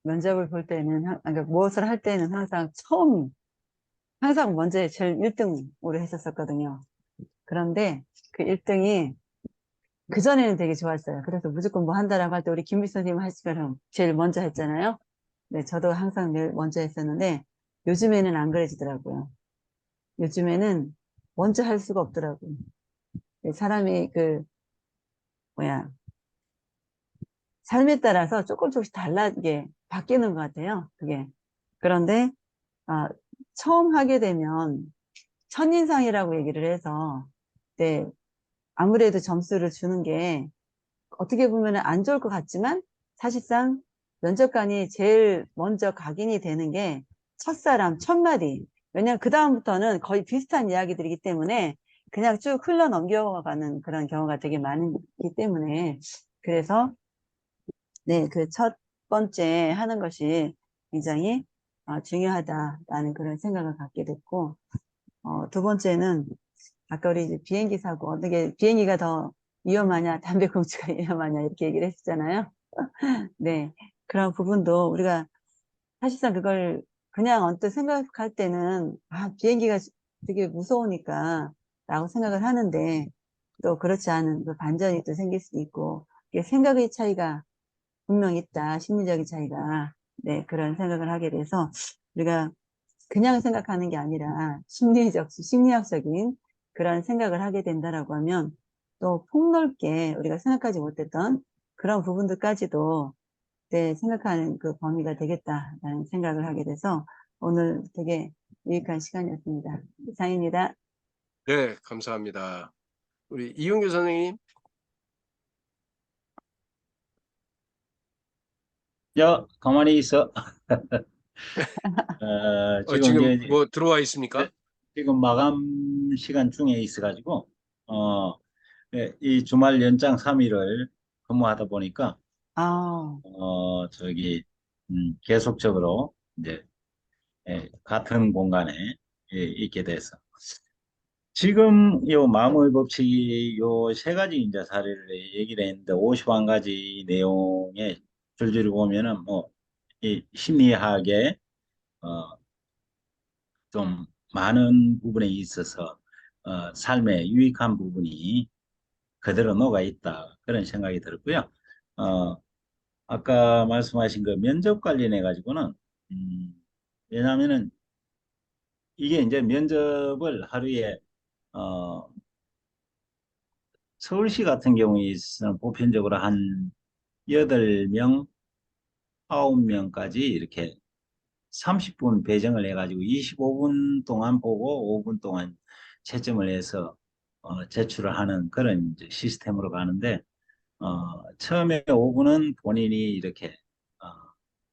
면접을 볼 때는, 그러니까 무엇을 할 때는 항상 먼저 제일 1등으로 했었었거든요. 그런데 그 1등이 그전에는 되게 좋았어요. 그래서 무조건 뭐 한다라고 할 때 우리 김미 선생님 하시처럼 제일 먼저 했잖아요. 네, 저도 항상 늘 먼저 했었는데 요즘에는 안 그래지더라고요. 요즘에는 먼저 할 수가 없더라고요. 네, 사람이 뭐야, 삶에 따라서 조금씩 달라게 바뀌는 것 같아요. 그게. 그런데, 아, 처음 하게 되면 첫인상이라고 얘기를 해서, 네, 아무래도 점수를 주는 게 어떻게 보면 안 좋을 것 같지만 사실상 면접관이 제일 먼저 각인이 되는 게 첫사람, 첫마디. 왜냐하면 그다음부터는 거의 비슷한 이야기들이기 때문에 그냥 쭉 흘러 넘겨가는 그런 경우가 되게 많기 때문에 그래서 네, 그 첫 번째 하는 것이 굉장히 중요하다라는 그런 생각을 갖게 됐고 두 번째는 아까 우리 이제 비행기 사고 어떻게 비행기가 더 위험하냐, 담배꽁초가 위험하냐 이렇게 얘기를 했었잖아요. 네, 그런 부분도 우리가 사실상 그걸 그냥 언뜻 생각할 때는 비행기가 되게 무서우니까 라고 생각을 하는데 또 그렇지 않은 그 반전이 또 생길 수도 있고 이게 생각의 차이가 분명 있다, 심리적인 차이가. 네, 그런 생각을 하게 돼서 우리가 그냥 생각하는 게 아니라 심리학적인 그런 생각을 하게 된다라고 하면 또 폭넓게 우리가 생각하지 못했던 그런 부분들까지도 네, 생각하는 그 범위가 되겠다라는 생각을 하게 돼서 오늘 되게 유익한 시간이었습니다. 이상입니다. 네, 감사합니다. 우리 이윤규 선생님, 야, 가만히 있어. 지금 지금 이제 뭐 들어와 있습니까? 지금 마감 시간 중에 있어가지고 이 주말 연장 3일을 근무하다 보니까 아, 저기 계속적으로 이제 같은 공간에 있게 돼서 지금 요 마무리 법칙이 요 세 가지 이제 사례를 얘기를 했는데 51가지 내용에 줄줄이 보면은 뭐 이 심리학의 어, 좀 많은 부분에 있어서 삶에 유익한 부분이 그대로 녹아 있다 그런 생각이 들었고요. 어, 아까 말씀하신 그 면접 관련해 가지고는 왜냐하면은 이게 이제 면접을 하루에 어, 서울시 같은 경우에 있어서는 보편적으로 한 8명, 9명까지 이렇게 30분 배정을 해가지고 25분 동안 보고 5분 동안 채점을 해서 제출을 하는 그런 이제 시스템으로 가는데 처음에 5분은 본인이 이렇게 어,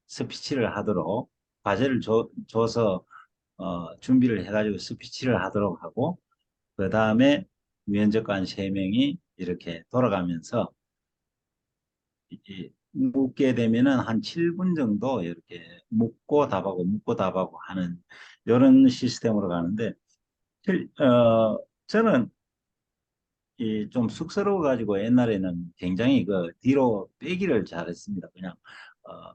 스피치를 하도록 과제를 줘서 준비를 해가지고 스피치를 하도록 하고 그 다음에 면접관 3명이 이렇게 돌아가면서 묻게 되면은 한 7분 정도 이렇게 묻고 답하고 하는 이런 시스템으로 가는데 저는 이 좀 쑥스러워가지고 옛날에는 굉장히 그 뒤로 빼기를 잘했습니다. 그냥 어,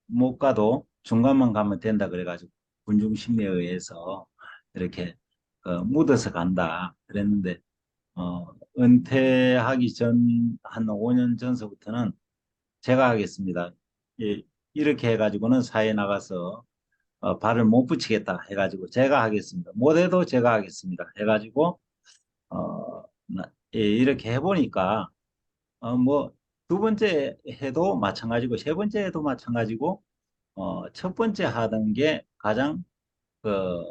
못 가도 중간만 가면 된다 그래가지고 군중 심리에 의해서 이렇게 묻어서 간다 그랬는데 은퇴하기 전 한 5년 전서부터는 제가 하겠습니다. 예, 이렇게 해가지고는 사회에 나가서 발을 못 붙이겠다 해가지고 제가 하겠습니다. 못해도 제가 하겠습니다. 해가지고 이렇게 해보니까 뭐 두 번째 해도 마찬가지고 세 번째 해도 마찬가지고 첫 번째 하던 게 가장 그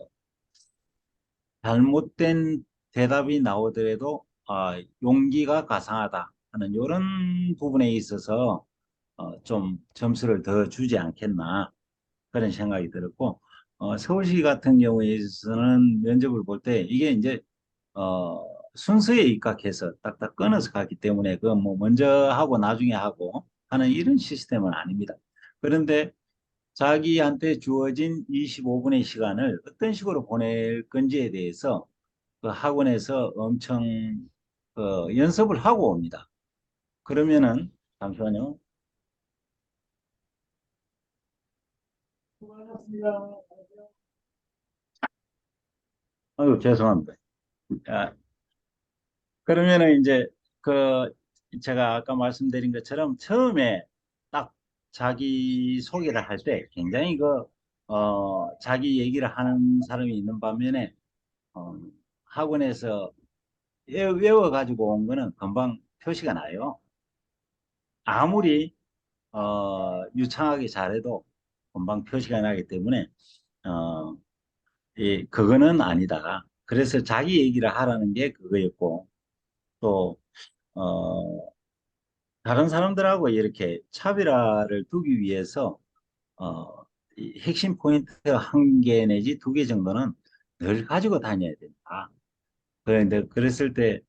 잘못된 대답이 나오더라도 용기가 가상하다 하는 이런 부분에 있어서 좀 점수를 더 주지 않겠나 그런 생각이 들었고 서울시 같은 경우에 있어서는 면접을 볼 때 이게 이제 순서에 입각해서 딱딱 끊어서 가기 때문에 그 뭐 먼저 하고 나중에 하고 하는 이런 시스템은 아닙니다. 그런데 자기한테 주어진 25분의 시간을 어떤 식으로 보낼 건지에 대해서 그 학원에서 엄청 연습을 하고 옵니다. 그러면은 잠시만요. 아유, 죄송합니다. 아, 그러면은 이제 그 제가 아까 말씀드린 것처럼 처음에 딱 자기 소개를 할 때 굉장히 자기 얘기를 하는 사람이 있는 반면에 어, 학원에서 외워가지고 온 거는 금방 표시가 나요. 아무리 유창하게 잘해도 금방 표시가 나기 때문에 어, 그거는 아니다. 그래서 자기 얘기를 하라는 게 그거였고 또 어, 다른 사람들하고 이렇게 차별화를 두기 위해서 어, 이 핵심 포인트 한 개 내지 두 개 정도는 늘 가지고 다녀야 된다. 그런데 그랬을 때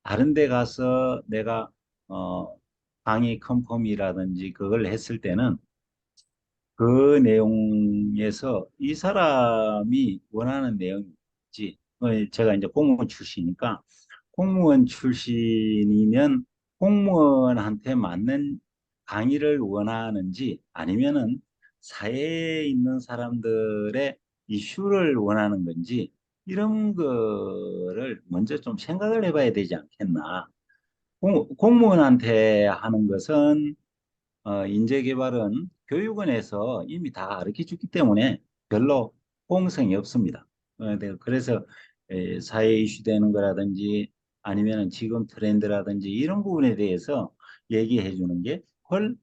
다른 데 가서 내가 어, 강의 컨펌이라든지 그걸 했을 때는 그 내용에서 이 사람이 원하는 내용인지 제가 이제 공무원 출신이니까 공무원 출신이면 공무원한테 맞는 강의를 원하는지 아니면은 사회에 있는 사람들의 이슈를 원하는 건지 이런 거를 먼저 좀 생각을 해봐야 되지 않겠나. 공무원한테 하는 것은 인재개발은 교육원에서 이미 다 가르쳐 주기 때문에 별로 호응성이 없습니다. 그래서 사회 이슈 되는 거라든지 아니면 지금 트렌드라든지 이런 부분에 대해서 얘기해 주는 게 훨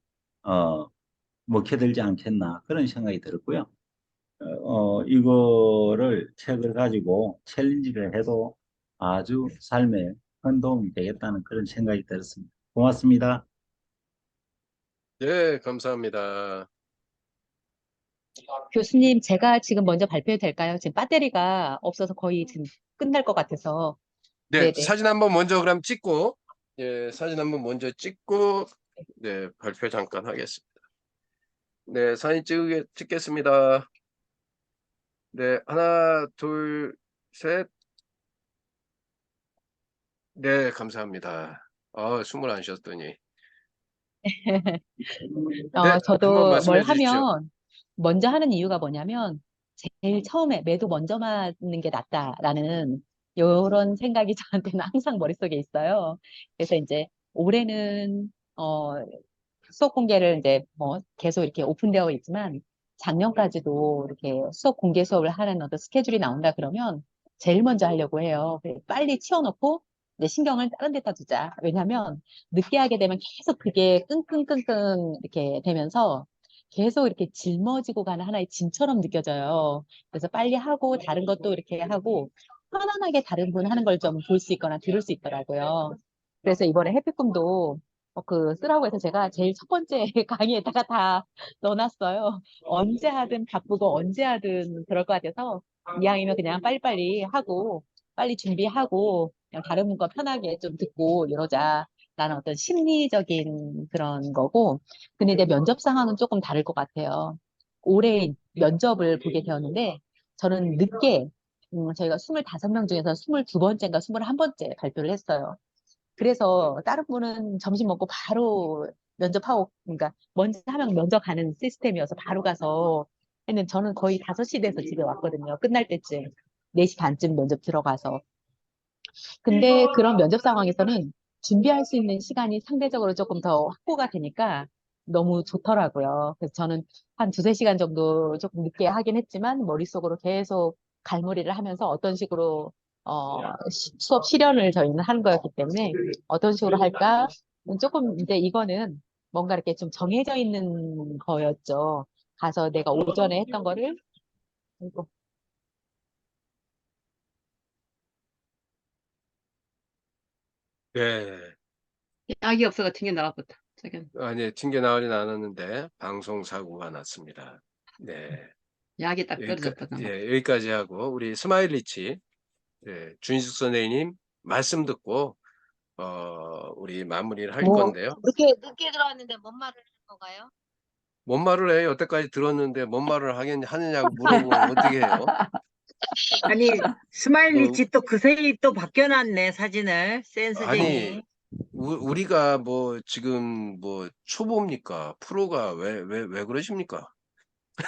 먹혀들지 않겠나 그런 생각이 들었고요. 이거를 책을 가지고 챌린지를 해도 아주 삶에 큰 도움이 되겠다는 그런 생각이 들었습니다. 고맙습니다. 네, 감사합니다. 교수님, 제가 지금 먼저 발표해도 될까요? 지금 배터리가 없어서 거의 지금 끝날 것 같아서. 네, 네네. 사진 한번 먼저 그럼 찍고, 예, 사진 한번 먼저 찍고, 네, 발표 잠깐 하겠습니다. 네, 사진 찍겠습니다. 네, 하나, 둘, 셋. 네, 감사합니다. 숨을 안 쉬었더니. 네, 한번 저도 뭘 말씀해 주십시오. 하면 먼저 하는 이유가 뭐냐면 제일 처음에 매도 먼저 맞는 게 낫다라는 이런 생각이 저한테는 항상 머릿속에 있어요. 그래서 이제 올해는 수업 공개를 이제 뭐 계속 이렇게 오픈되어 있지만 작년까지도 이렇게 수업 공개 수업을 하는 어떤 스케줄이 나온다 그러면 제일 먼저 하려고 해요. 빨리 치워놓고 이제 신경을 다른 데다 두자. 왜냐하면 늦게 하게 되면 계속 그게 끙끙끙끙 이렇게 되면서 계속 이렇게 짊어지고 가는 하나의 짐처럼 느껴져요. 그래서 빨리 하고 다른 것도 이렇게 하고 편안하게 다른 분 하는 걸 좀 볼 수 있거나 들을 수 있더라고요. 그래서 이번에 해피꿈도 쓰라고 해서 제가 제일 첫 번째 강의에다가 다 넣어놨어요. 언제 하든 바쁘고 언제 하든 그럴 것 같아서 이왕이면 그냥 빨리빨리 하고 빨리 준비하고 그냥 다른 분과 편하게 좀 듣고 이러자. 라는 어떤 심리적인 그런 거고. 근데 이제 면접 상황은 조금 다를 것 같아요. 올해 면접을 보게 되었는데 저는 늦게 저희가 25명 중에서 22번째인가 21번째 발표를 했어요. 그래서 다른 분은 점심 먹고 바로 면접하고, 그러니까 먼저 하면 먼저 가는 시스템이어서 바로 가서 했는데 저는 거의 5시 돼서 집에 왔거든요. 끝날 때쯤. 4시 반쯤 면접 들어가서. 근데 그런 면접 상황에서는 준비할 수 있는 시간이 상대적으로 조금 더 확보가 되니까 너무 좋더라고요. 그래서 저는 한 2~3시간 정도 조금 늦게 하긴 했지만 머릿속으로 계속 갈무리를 하면서 어떤 식으로 수업 실현을 저희는 하는 거였기 때문에 어떤 식으로 할까? 조금 이제 이거는 뭔가 이렇게 좀 정해져 있는 거였죠. 가서 내가 오전에 했던 거를 아이고, 네. 약이 없어가 튕겨 나왔겠다. 저기 아니, 튕겨 나오진 않았는데 방송 사고가 났습니다. 네. 약이 딱 여기까, 떨어졌거든. 예, 여기까지 하고 우리 스마일리치 예, 준식 선생님 말씀 듣고 우리 마무리를 할 뭐, 건데요. 늦게 들어왔는데 뭔 말을 하는 건가요? 뭔 말을 해요? 여태까지 들었는데 뭔 말을 하느냐고 물어보면 어떻게 해요? 아니, 그, 스마일리치 또 그새이 또 바뀌어놨네, 사진을. 아니, 센스쟁이. 우리가 뭐 지금 뭐 초보입니까? 프로가 왜 그러십니까?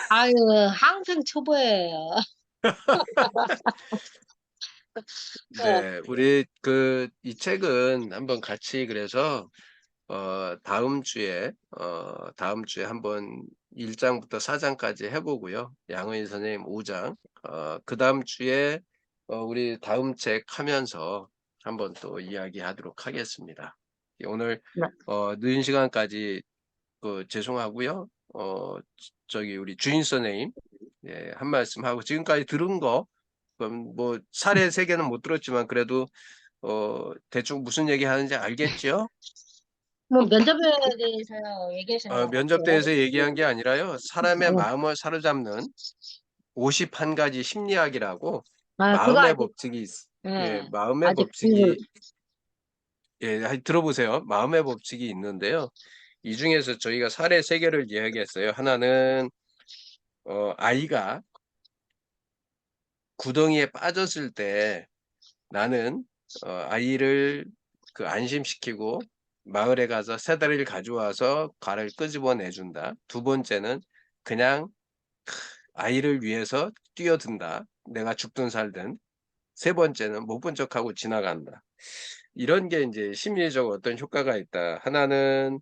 아유, 항상 초보예요. 네, 우리 이 책은 한번 같이 그래서 다음 주에 한번 1장부터 4장까지 해보고요. 양의인 선생님 5장, 그 다음 주에 우리 다음 책 하면서 한번 또 이야기하도록 하겠습니다. 오늘 네. 늦은 시간까지 죄송하고요. 저기 우리 주인 선생님 예, 한 말씀 하고 지금까지 들은 거 그럼 뭐 사례 3개는 못 들었지만 그래도 대충 무슨 얘기 하는지 알겠죠? 뭐 면접에 대해서 얘기하시는 것 같아요. 면접대에서 얘기한 게 아니라요. 사람의 마음을 사로잡는 51가지 심리학이라고 아, 그거 마음의 아직, 법칙이 예, 예, 마음의 아직 공부, 법칙이 들어보세요. 마음의 법칙이 있는데요. 이 중에서 저희가 사례 3개를 이야기했어요. 하나는 아이가 구덩이에 빠졌을 때 나는 아이를 안심시키고 마을에 가서 새다리를 가져와서 가를 끄집어 내준다. 두 번째는 그냥 아이를 위해서 뛰어든다. 내가 죽든 살든. 세 번째는 못 본 척하고 지나간다. 이런 게 이제 심리적 어떤 효과가 있다. 하나는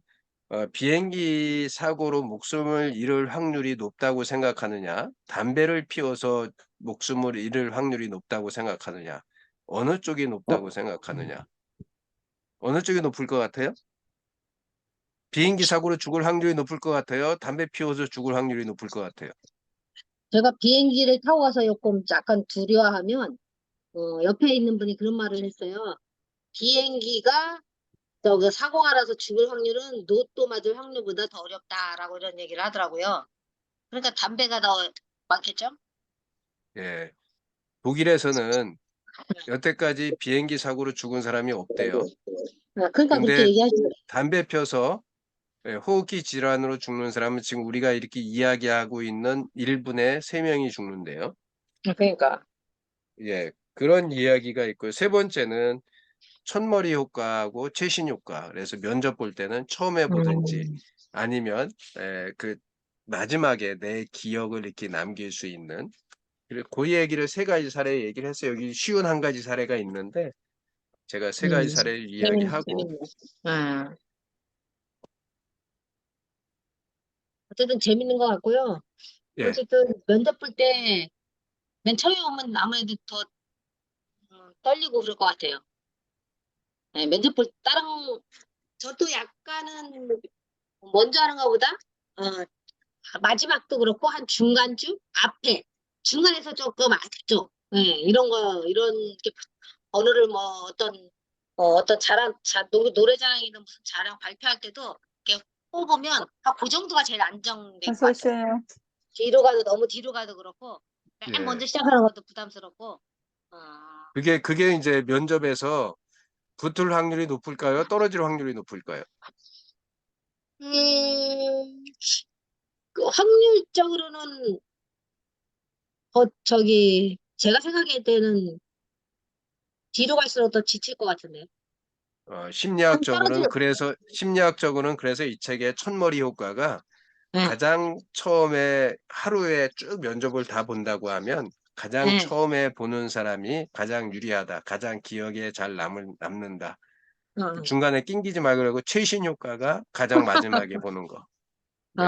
비행기 사고로 목숨을 잃을 확률이 높다고 생각하느냐, 담배를 피워서 목숨을 잃을 확률이 높다고 생각하느냐, 어느 쪽이 높다고 생각하느냐, 어느 쪽이 높을 것 같아요? 비행기 사고로 죽을 확률이 높을 것 같아요? 담배 피워서 죽을 확률이 높을 것 같아요? 제가 비행기를 타고 가서 조금 약간 두려워하면, 옆에 있는 분이 그런 말을 했어요. 비행기가 저기 사고가 나서 죽을 확률은 로또 맞을 확률보다 더 어렵다라고 이런 얘기를 하더라고요. 그러니까 담배가 더 많겠죠? 예. 독일에서는 여태까지 비행기 사고로 죽은 사람이 없대요. 그러니까 그렇게 근데 얘기하시죠. 담배 펴서 호흡기 질환으로 죽는 사람은 지금 우리가 이렇게 이야기하고 있는 1분의 3명이 죽는데요. 그러니까. 예, 그런 이야기가 있고요. 세 번째는 첫머리 효과하고 최신 효과. 그래서 면접 볼 때는 처음에 보든지 아니면 마지막에 내 기억을 이렇게 남길 수 있는 그리고 그 얘기를 3가지 사례 얘기를 했어요. 여기 쉬운 한 가지 사례가 있는데 제가 3가지 사례를 이야기하고 재밌네. 아, 어쨌든 재밌는 것 같고요. 예, 어쨌든 면접 볼 때 맨 처음에 오면 아무래도 더 떨리고 그럴 것 같아요. 네, 면접 볼 다른 저도 약간은 먼저 하는 것보다 마지막도 그렇고 한 중간쯤 앞에 중간에서 조금 앞쪽 이런 거 이런 게 언어를 뭐 어떤 노래자랑이든 무슨 자랑 발표할 때도 이렇게 뽑으면 그 정도가 제일 안정된 것 어서 같아요. 오세요. 뒤로 가도 너무 뒤로 가도 그렇고 맨 예. 먼저 시작하는 것도 부담스럽고 그게 이제 면접에서 붙을 확률이 높을까요? 떨어질 확률이 높을까요? 음, 그 확률적으로는 저기 제가 생각할 때는 뒤로 갈수록 더 지칠 것 같은데. 심리학적으로는 떨어질, 그래서 이 책의 첫머리 효과가 네, 가장 처음에 하루에 쭉 면접을 다 본다고 하면 가장 네. 처음에 보는 사람이 가장 유리하다. 가장 기억에 잘 남는다. 중간에 낑기지 말고 그러고 최신 효과가 가장 마지막에 보는 거. 네.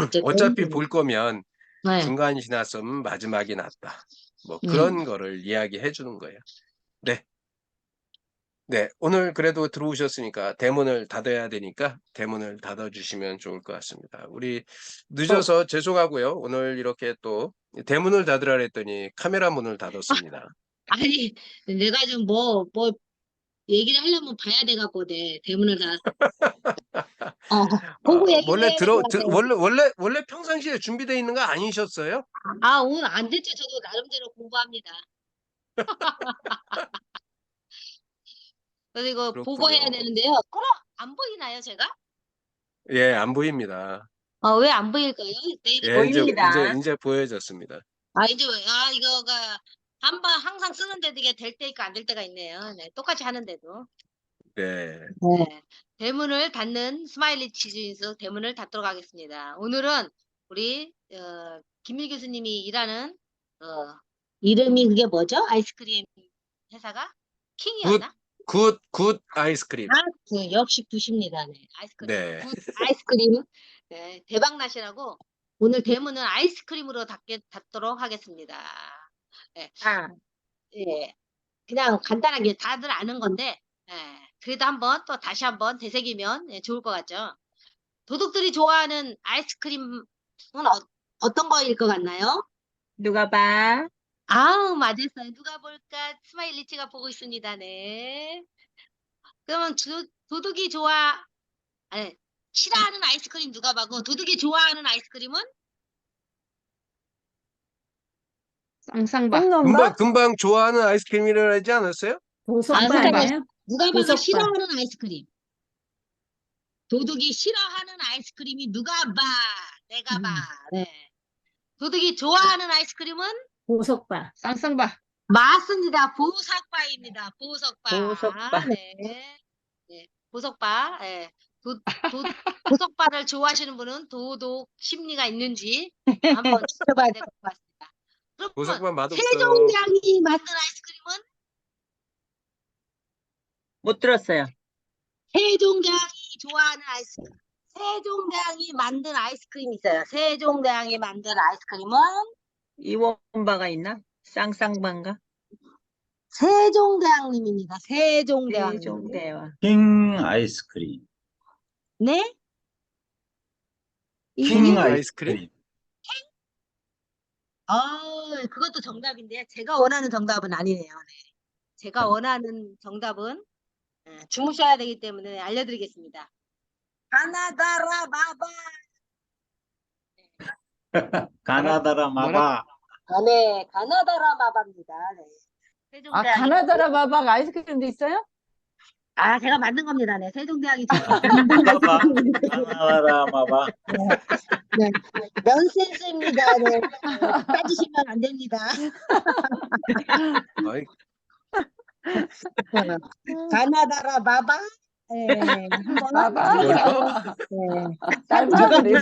어쨌든, 어차피 볼 거면 네. 중간이 지났으면 마지막이 낫다. 뭐 음. 그런 거를 이야기해 주는 거예요. 네. 네. 오늘 그래도 들어오셨으니까 대문을 닫아야 되니까 대문을 닫아 주시면 좋을 것 같습니다. 우리 늦어서 죄송하고요. 오늘 이렇게 또 대문을 닫으라 그랬더니 카메라 문을 닫았습니다. 아니, 내가 좀 뭐 얘기를 하려면 봐야 돼갖고, 대문을 다, 보고 얘기를 해야 될 것 같아요. 원래 평상시에 준비되어 있는 거 아니셨어요? 오늘 안 됐죠. 저도 나름대로 공부합니다. 그래서 이거 보고 해야 그렇군요. 되는데요. 그럼 안 보이나요, 제가? 예, 안 보입니다. 왜 안 보일까요? 내일 예, 보입니다. 이제 보여졌습니다. 이거가 항상 쓰는데도 이게 될 때 있고 안 될 때가 있네요. 네, 똑같이 하는데도. 네. 네. 대문을 닫는 스마일리 치즈인스 대문을 닫도록 하겠습니다. 오늘은 우리 김일 교수님이 일하는 이름이 그게 뭐죠? 아이스크림 회사가 킹이었나? 굿 아이스크림. 역시 굿입니다. 네. 아이스크림. 네. 굿 아이스크림. 네, 대박 나시라고 오늘 대문은 아이스크림으로 닫도록 하겠습니다. 네. 예. 그냥 간단하게 다들 아는 건데, 그래도 한번 다시 한번 되새기면 좋을 것 같죠? 도둑들이 좋아하는 아이스크림은 어떤 거일 것 같나요? 누가 봐? 맞았어요. 누가 볼까? 스마일리치가 보고 있습니다. 네. 그러면 도둑이 싫어하는 아이스크림 누가 봐고 도둑이 좋아하는 아이스크림은? 쌍쌍바. 홈런바? 금방 좋아하는 아이스크림이라고 하지 않았어요? 보석바 헷갈려. 아니에요? 누가 봐가 보석바. 싫어하는 아이스크림. 도둑이 싫어하는 아이스크림이 누가 봐? 내가 봐. 네. 도둑이 좋아하는 아이스크림은? 보석바. 쌍쌍바. 맞습니다. 보석바입니다. 보석바. 보석바. 네. 네. 보석바. 네. 보석바를 좋아하시는 분은 도둑 심리가 있는지 한번 지켜봐야 될 것 같습니다. 그러면 보석바 맛없어요. 세종대왕이 만든 아이스크림은? 못 들었어요. 세종대왕이 좋아하는 아이스크림. 세종대왕이 만든 아이스크림이 있어요. 세종대왕이 만든 아이스크림은? 이원바가 있나? 쌍쌍바인가? 세종대왕님입니다. 세종대왕님. 세종대왕. 킹 아이스크림. 네? 킹 아이스크림? 아이스크림. 그것도 정답인데 제가 원하는 정답은 아니네요. 네. 제가 원하는 정답은 주무셔야 되기 때문에 알려드리겠습니다. 가나다라 마바. 가나다라 마바. 네, 가나다라 마바입니다. 네. 세종대왕이 가나다라 마박 아이스크림도 있어요? 제가 만든 겁니다. 네, 세종대왕이 마바. 가나다라 마바. 네, 넌센스입니다. 네, 따지시면 안 됩니다. 아이, 가나다라 마바. 네, 한번 마바? 누가 그래.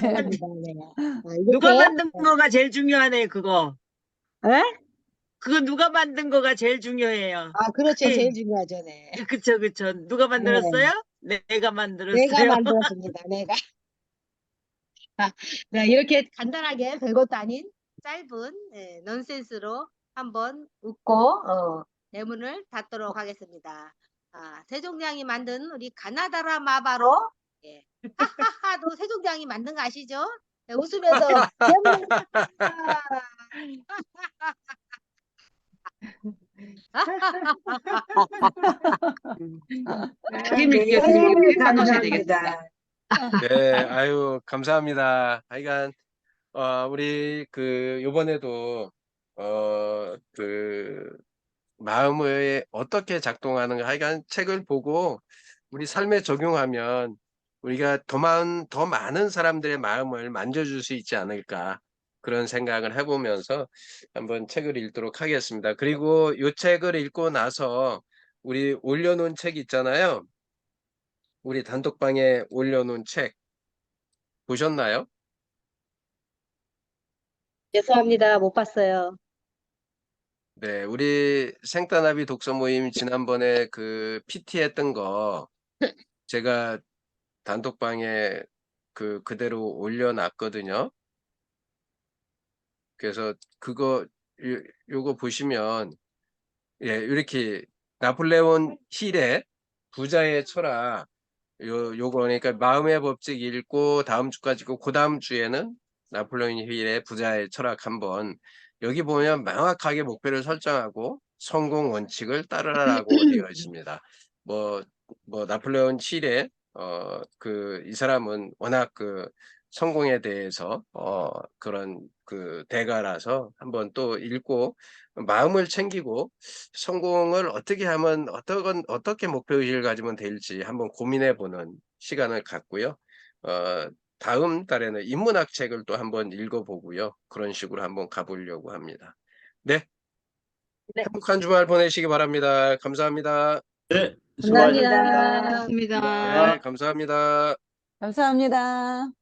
누가 만든 거가 제일 중요하네, 그거. 네? 그거 누가 만든 거가 제일 중요해요. 그렇죠. 네. 제일 중요하죠. 네. 그쵸. 누가 만들었어요? 내가 만들었어요. 내가 만들었습니다. 내가. 네, 이렇게 간단하게 별것도 아닌 짧은 넌센스로 한번 웃고 대문을 닫도록 하겠습니다. 세종대왕이 만든 우리 가나다라 마바로 하하하도 세종대왕이 만든 거 아시죠? 네, 웃으면서 대문을 닫습니다. 김일 교수님 사놓으셔야 되겠습니다. 네, 아유, 감사합니다. 하여간, 우리 요번에도, 마음을 어떻게 작동하는가, 하여간 책을 보고 우리 삶에 적용하면 우리가 더 많은 사람들의 마음을 만져줄 수 있지 않을까. 그런 생각을 해보면서 한번 책을 읽도록 하겠습니다. 그리고 이 책을 읽고 나서 우리 올려놓은 책 있잖아요. 우리 단톡방에 올려놓은 책 보셨나요? 죄송합니다. 못 봤어요. 네, 우리 생따나비 독서 모임 지난번에 그 PT 했던 거 제가 단톡방에 그대로 올려놨거든요. 그래서 그거 요거 보시면 예, 이렇게 나폴레온 힐의 부자의 철학 요거 그러니까 마음의 법칙 읽고 다음 주까지 있고 그 다음 주에는 나폴레온 힐의 부자의 철학 한번 여기 보면 명확하게 목표를 설정하고 성공 원칙을 따르라고 되어 있습니다. 뭐 나폴레온 힐의 이 사람은 워낙 성공에 대해서 그런 대가라서 한번 또 읽고 마음을 챙기고 성공을 어떻게 하면 어떻게 목표의식을 가지면 될지 한번 고민해 보는 시간을 갖고요. 다음 달에는 인문학 책을 또 한번 읽어보고요. 그런 식으로 한번 가보려고 합니다. 네. 네. 행복한 주말 보내시기 바랍니다. 감사합니다. 네, 감사합니다. 수고하셨습니다. 고맙습니다. 네, 감사합니다. 감사합니다.